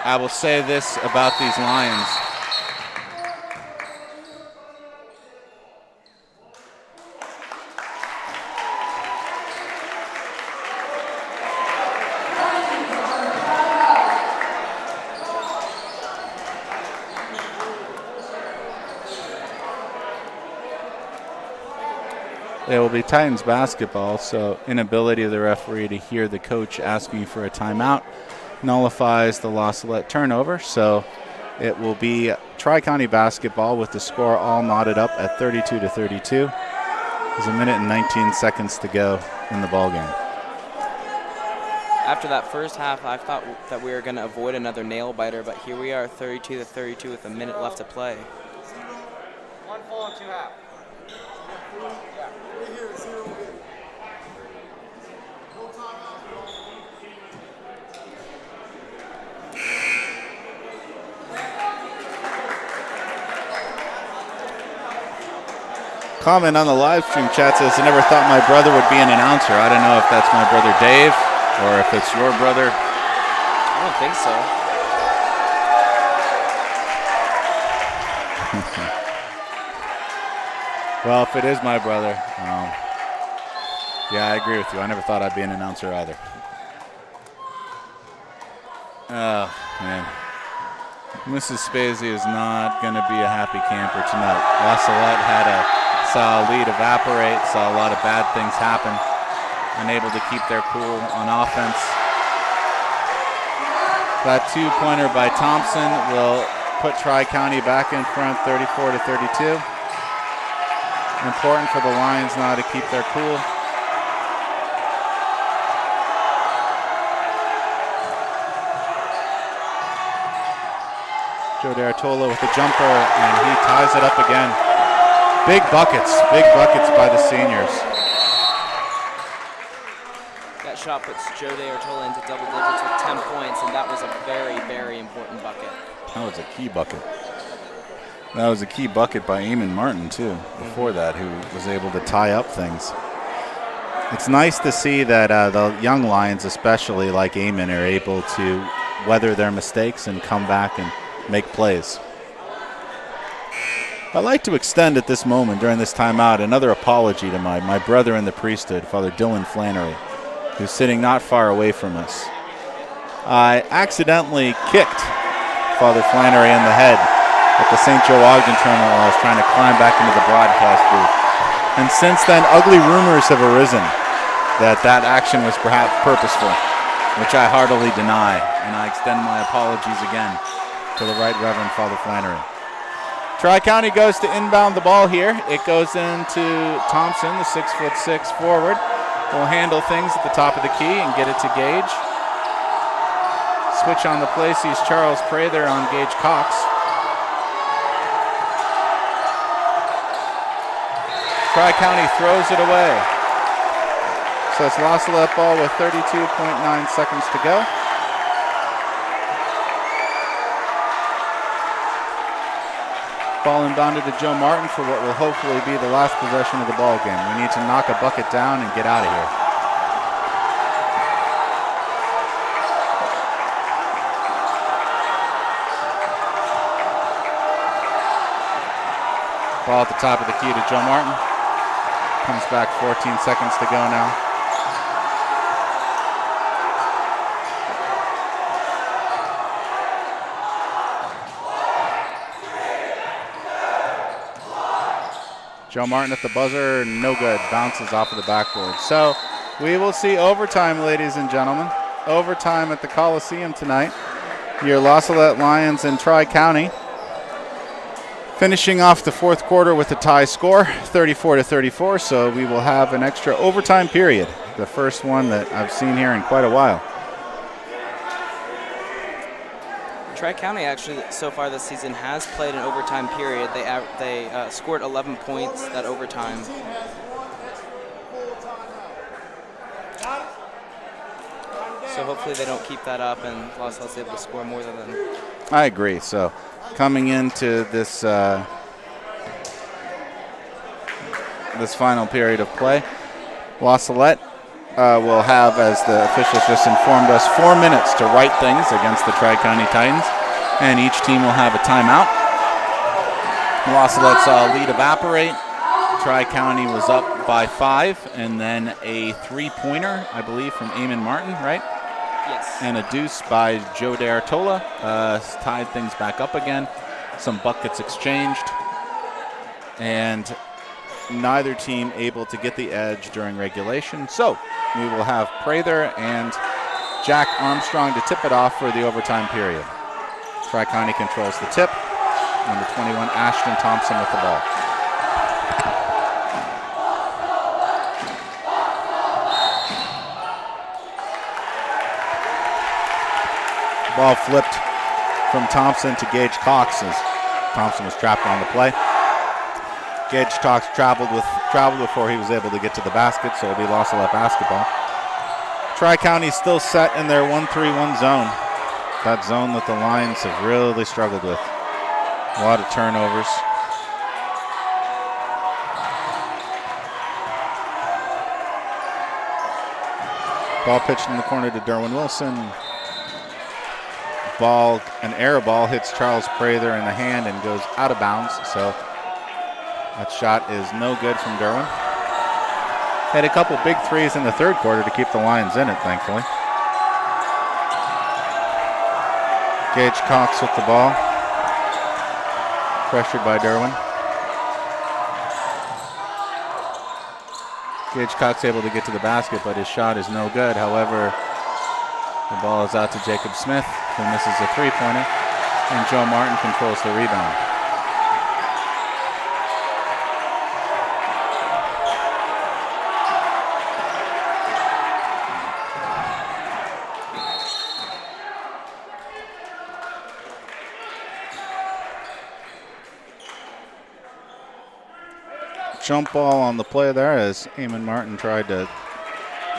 C: I will say this about these Lions. It will be Titans basketball, so inability of the referee to hear the coach asking for a timeout nullifies the La Salette turnover. So it will be Tri-County basketball with the score all knotted up at 32-32. There's a minute and 19 seconds to go in the ball game.
B: After that first half, I thought that we were going to avoid another nail biter, but here we are, 32-32 with a minute left to play.
A: 1 full and 2 half.
C: Comment on the live stream chat says, I never thought my brother would be an announcer. I don't know if that's my brother Dave or if it's your brother.
B: I don't think so.
C: Well, if it is my brother, yeah, I agree with you. I never thought I'd be an announcer either. Oh, man. Mrs. Spazey is not going to be a happy camper tonight. La Salette saw a lead evaporate, saw a lot of bad things happen, unable to keep their cool on offense. That 2-pointer by Thompson will put Tri-County back in front, 34-32. Important for the Lions now to keep their cool. Joe D'Artola with the jumper, and he ties it up again. Big buckets by the seniors.
B: That shot puts Joe D'Artola into double digits with 10 points, and that was a very, very important bucket.
C: That was a key bucket. That was a key bucket by Eamon Martin, too, before that, who was able to tie up things. It's nice to see that the young Lions, especially like Eamon, are able to weather their mistakes and come back and make plays. I'd like to extend at this moment during this timeout another apology to my brother in the priesthood, Father Dylan Flannery, who's sitting not far away from us. I accidentally kicked Father Flannery in the head at the St. Joe Ogden tournament while I was trying to climb back into the broadcast booth. And since then, ugly rumors have arisen that action was perhaps purposeful, which I heartily deny, and I extend my apologies again to the Right Reverend Father Flannery. Tri-County goes to inbound the ball here. It goes into Thompson, the 6'6" forward. Will handle things at the top of the key and get it to Gage. Switch on the play sees Charles Prather on Gage Cox. Tri-County throws it away. So it's La Salette ball with 32.9 seconds to go. Ball inbounded to Joe Martin for what will hopefully be the last possession of the ball game. We need to knock a bucket down and get out of here. Ball at the top of the key to Joe Martin. Comes back, 14 seconds to go now. Joe Martin at the buzzer, no good. Bounces off of the backboard. So we will see overtime, ladies and gentlemen. Overtime at the Coliseum tonight. Your La Salette Lions and Tri-County Finishing off the fourth quarter with a tie score, 34-34, so we will have an extra overtime period, the first one that I've seen here in quite a while.
B: Tri-County actually so far this season has played an overtime period. They scored 11 points that overtime. So hopefully they don't keep that up and La Salette's able to score more than them.
C: I agree. So coming into this this final period of play, La Salette will have, as the officials just informed us, 4 minutes to right things against the Tri-County Titans, and each team will have a timeout. La Salette's lead evaporate. Tri-County was up by 5, and then a three-pointer, I believe, from Eamon Martin, right?
B: Yes.
C: And a deuce by Joe D'Artola tied things back up again. Some buckets exchanged, and neither team able to get the edge during regulation. So we will have Prather and Jack Armstrong to tip it off for the overtime period. Tri-County controls the tip. Number 21, Ashton Thompson with the ball. Ball flipped from Thompson to Gage Cox as Thompson was trapped on the play. Gage Cox traveled before he was able to get to the basket, so it'll be La Salette basketball. Tri-County still set in their 1-3-1 zone. That zone that the Lions have really struggled with. A lot of turnovers. Ball pitched in the corner to Derwin Wilson. Ball, an air ball, hits Charles Prather in the hand and goes out of bounds. So that shot is no good from Derwin. Had a couple big threes in the third quarter to keep the Lions in it, thankfully. Gage Cox with the ball. Pressured by Derwin. Gage Cox able to get to the basket, but his shot is no good. However, the ball is out to Jacob Smith, who misses a three-pointer, and Joe Martin controls the rebound. Jump ball on the play there as Eamon Martin tried to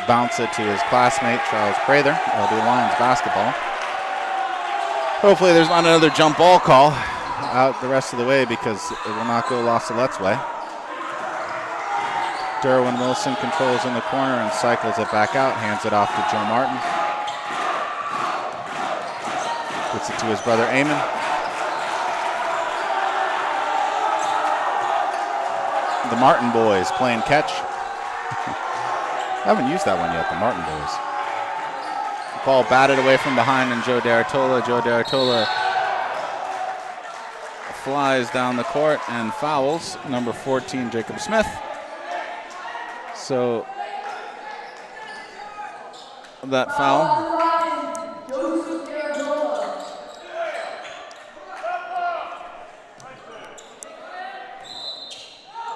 C: bounce it to his classmate, Charles Prather. It'll be Lions basketball. Hopefully there's not another jump ball call out the rest of the way because it will not go La Salette's way. Derwin Wilson controls in the corner and cycles it back out, hands it off to Joe Martin. Gets it to his brother Eamon. The Martin boys playing catch. I haven't used that one yet, the Martin boys. Ball batted away from behind and Joe D'Artola. Joe D'Artola flies down the court and fouls number 14, Jacob Smith. So that foul.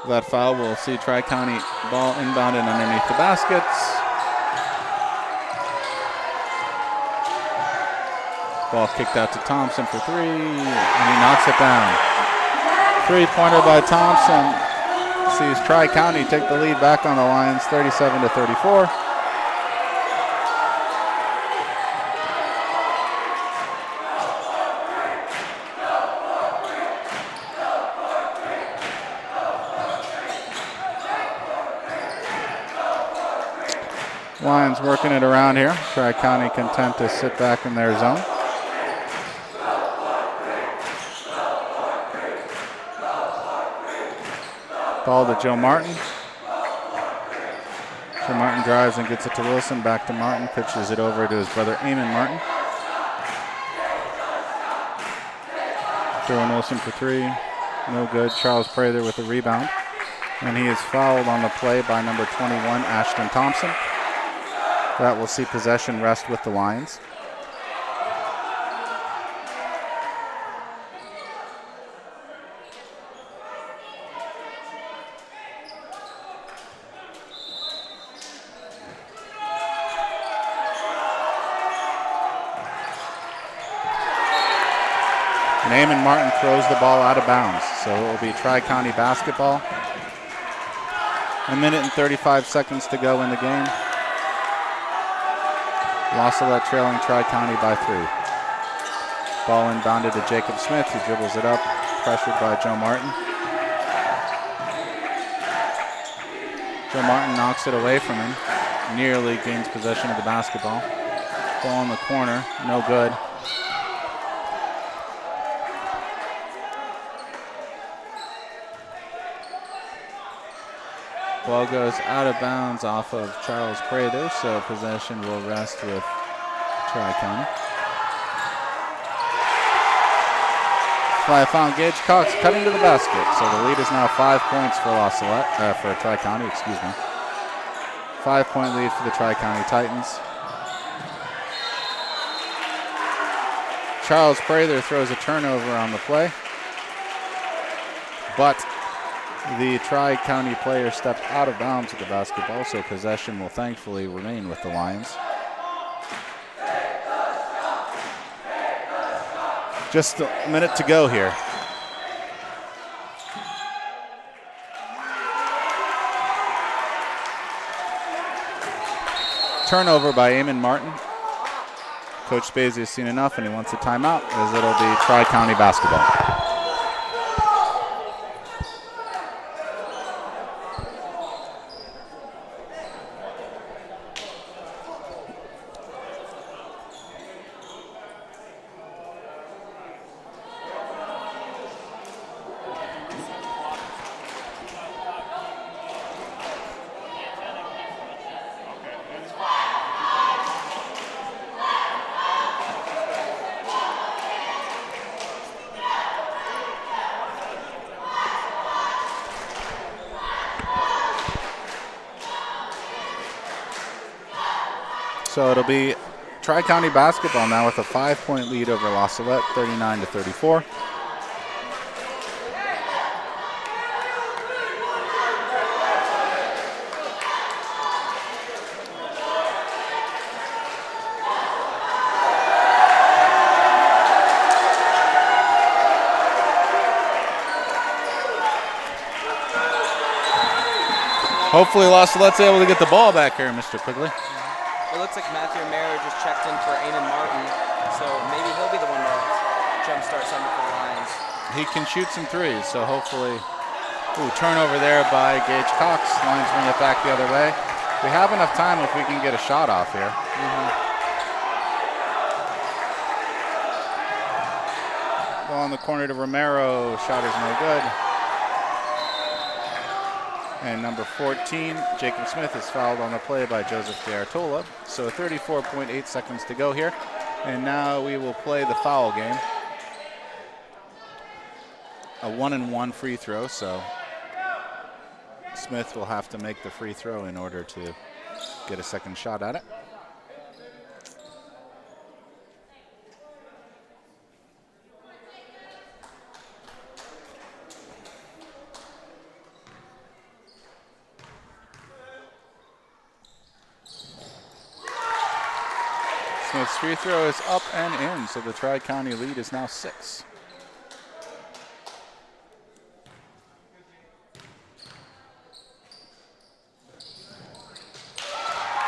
C: That foul will see Tri-County ball inbounded underneath the baskets. Ball kicked out to Thompson for three, and he knocks it down. Three-pointer by Thompson sees Tri-County take the lead back on the Lions, 37-34. Lions working it around here. Tri-County content to sit back in their zone. Ball to Joe Martin. Joe Martin drives and gets it to Wilson. Back to Martin. Pitches it over to his brother Eamon Martin. Derwin Wilson for three. No good. Charles Prather with the rebound. And he is fouled on the play by number 21, Ashton Thompson. That will see possession rest with the Lions. Eamon Martin throws the ball out of bounds. So it will be Tri-County basketball. 1 minute and 35 seconds to go in the game. La Salette trailing Tri-County by 3. Ball inbounded to Jacob Smith, who dribbles it up, pressured by Joe Martin. Joe Martin knocks it away from him, nearly gains possession of the basketball. Ball in the corner, no good. Ball goes out of bounds off of Charles Prather, so possession will rest with Tri-County. Found Gage Cox cutting to the basket, so the lead is now 5 points for La Salette, for Tri-County, excuse me. 5-point lead for the Tri-County Titans. Charles Prather throws a turnover on the play, but the Tri-County player stepped out of bounds with the basketball, so possession will thankfully remain with the Lions. Just a minute to go here. Turnover by Eamon Martin. Coach Spazio has seen enough and he wants a timeout, as it'll be Tri-County basketball. So it'll be Tri-County basketball now with a 5-point lead over La Salette, 39-34. Hopefully La Salette's able to get the ball back here, Mr. Quigley.
B: It looks like Matthew Romero just checked in for Eamon Martin, so maybe he'll be the one to jumpstart something for the Lions.
C: He can shoot some threes, so hopefully. Ooh, turnover there by Gage Cox. Lions bring it back the other way. We have enough time if we can get a shot off here. Ball in the corner to Romero. Shot is no good. And number 14, Jacob Smith, is fouled on the play by Joseph D'Artola. So 34.8 seconds to go here. And now we will play the foul game. A 1-and-1 free throw, so Smith will have to make the free throw in order to get a second shot at it. Smith's free throw is up and in, so the Tri-County lead is now 6.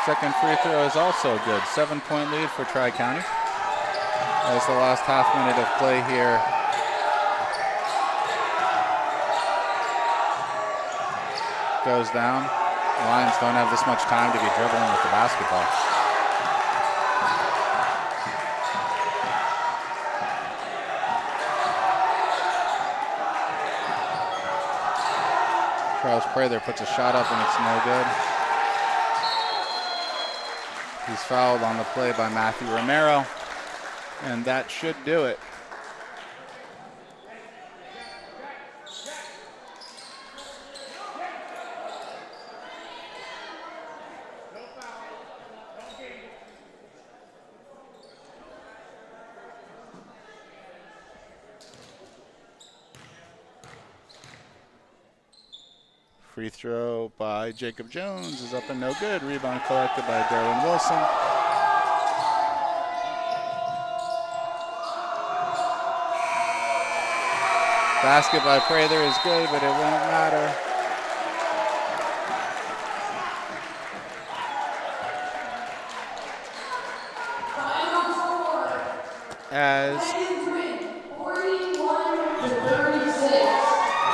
C: Second free throw is also good. 7-point lead for Tri-County. As the last half minute of play here goes down. Lions don't have this much time to be dribbling with the basketball. Charles Prather puts a shot up and it's no good. He's fouled on the play by Matthew Romero, and that should do it. Free throw by Jacob Jones is up and no good. Rebound collected by Darwin Wilson. Basket by Prather is good, but it won't matter. As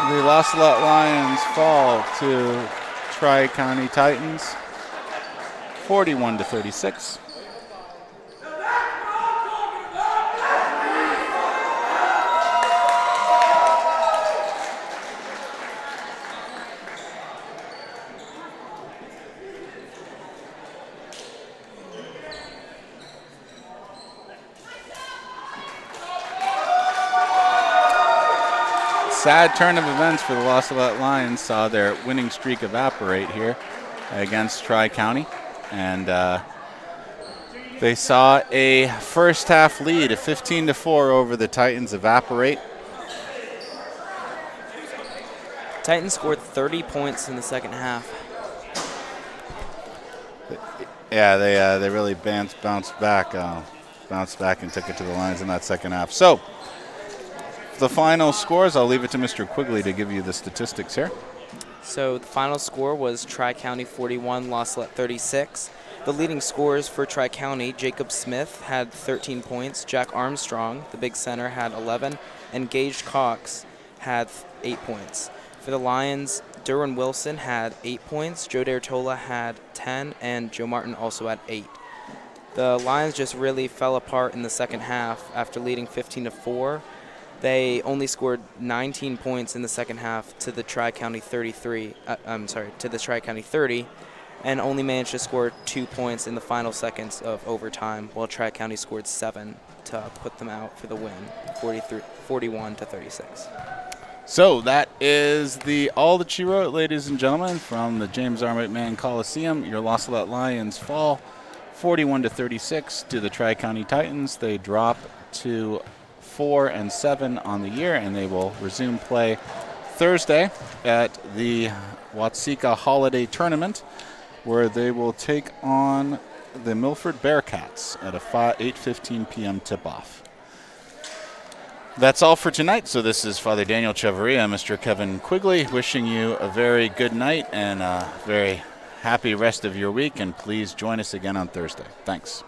C: the Ocelot Lions fall to Tri-County Titans, 41-36. Sad turn of events for the Ocelot Lions. Saw their winning streak evaporate here against Tri-County. And they saw a first half lead, a 15-4 over the Titans, evaporate.
B: Titans scored 30 points in the second half.
C: Yeah, they really bounced back and took it to the Lions in that second half. So the final scores, I'll leave it to Mr. Quigley to give you the statistics here.
B: So the final score was Tri-County 41, Ocelot 36. The leading scorers for Tri-County, Jacob Smith had 13 points, Jack Armstrong, the big center, had 11, and Gage Cox had 8 points. For the Lions, Derwin Wilson had 8 points, Joe D'Artola had 10, and Joe Martin also had 8. The Lions just really fell apart in the second half after leading 15-4. They only scored 19 points in the second half to the Tri-County 30, and only managed to score 2 points in the final seconds of overtime, while Tri-County scored 7 to put them out for the win, 41-36.
C: So that is all that she wrote, ladies and gentlemen, from the James R. McMahon Coliseum. Your Ocelot Lions fall 41-36 to the Tri-County Titans. They drop to 4-7 on the year, and they will resume play Thursday at the Watseka Holiday Tournament, where they will take on the Milford Bearcats at a 8:15 p.m. tip-off. That's all for tonight. So this is Father Daniel Chavarria, Mr. Kevin Quigley, wishing you a very good night and a very happy rest of your week, and please join us again on Thursday. Thanks.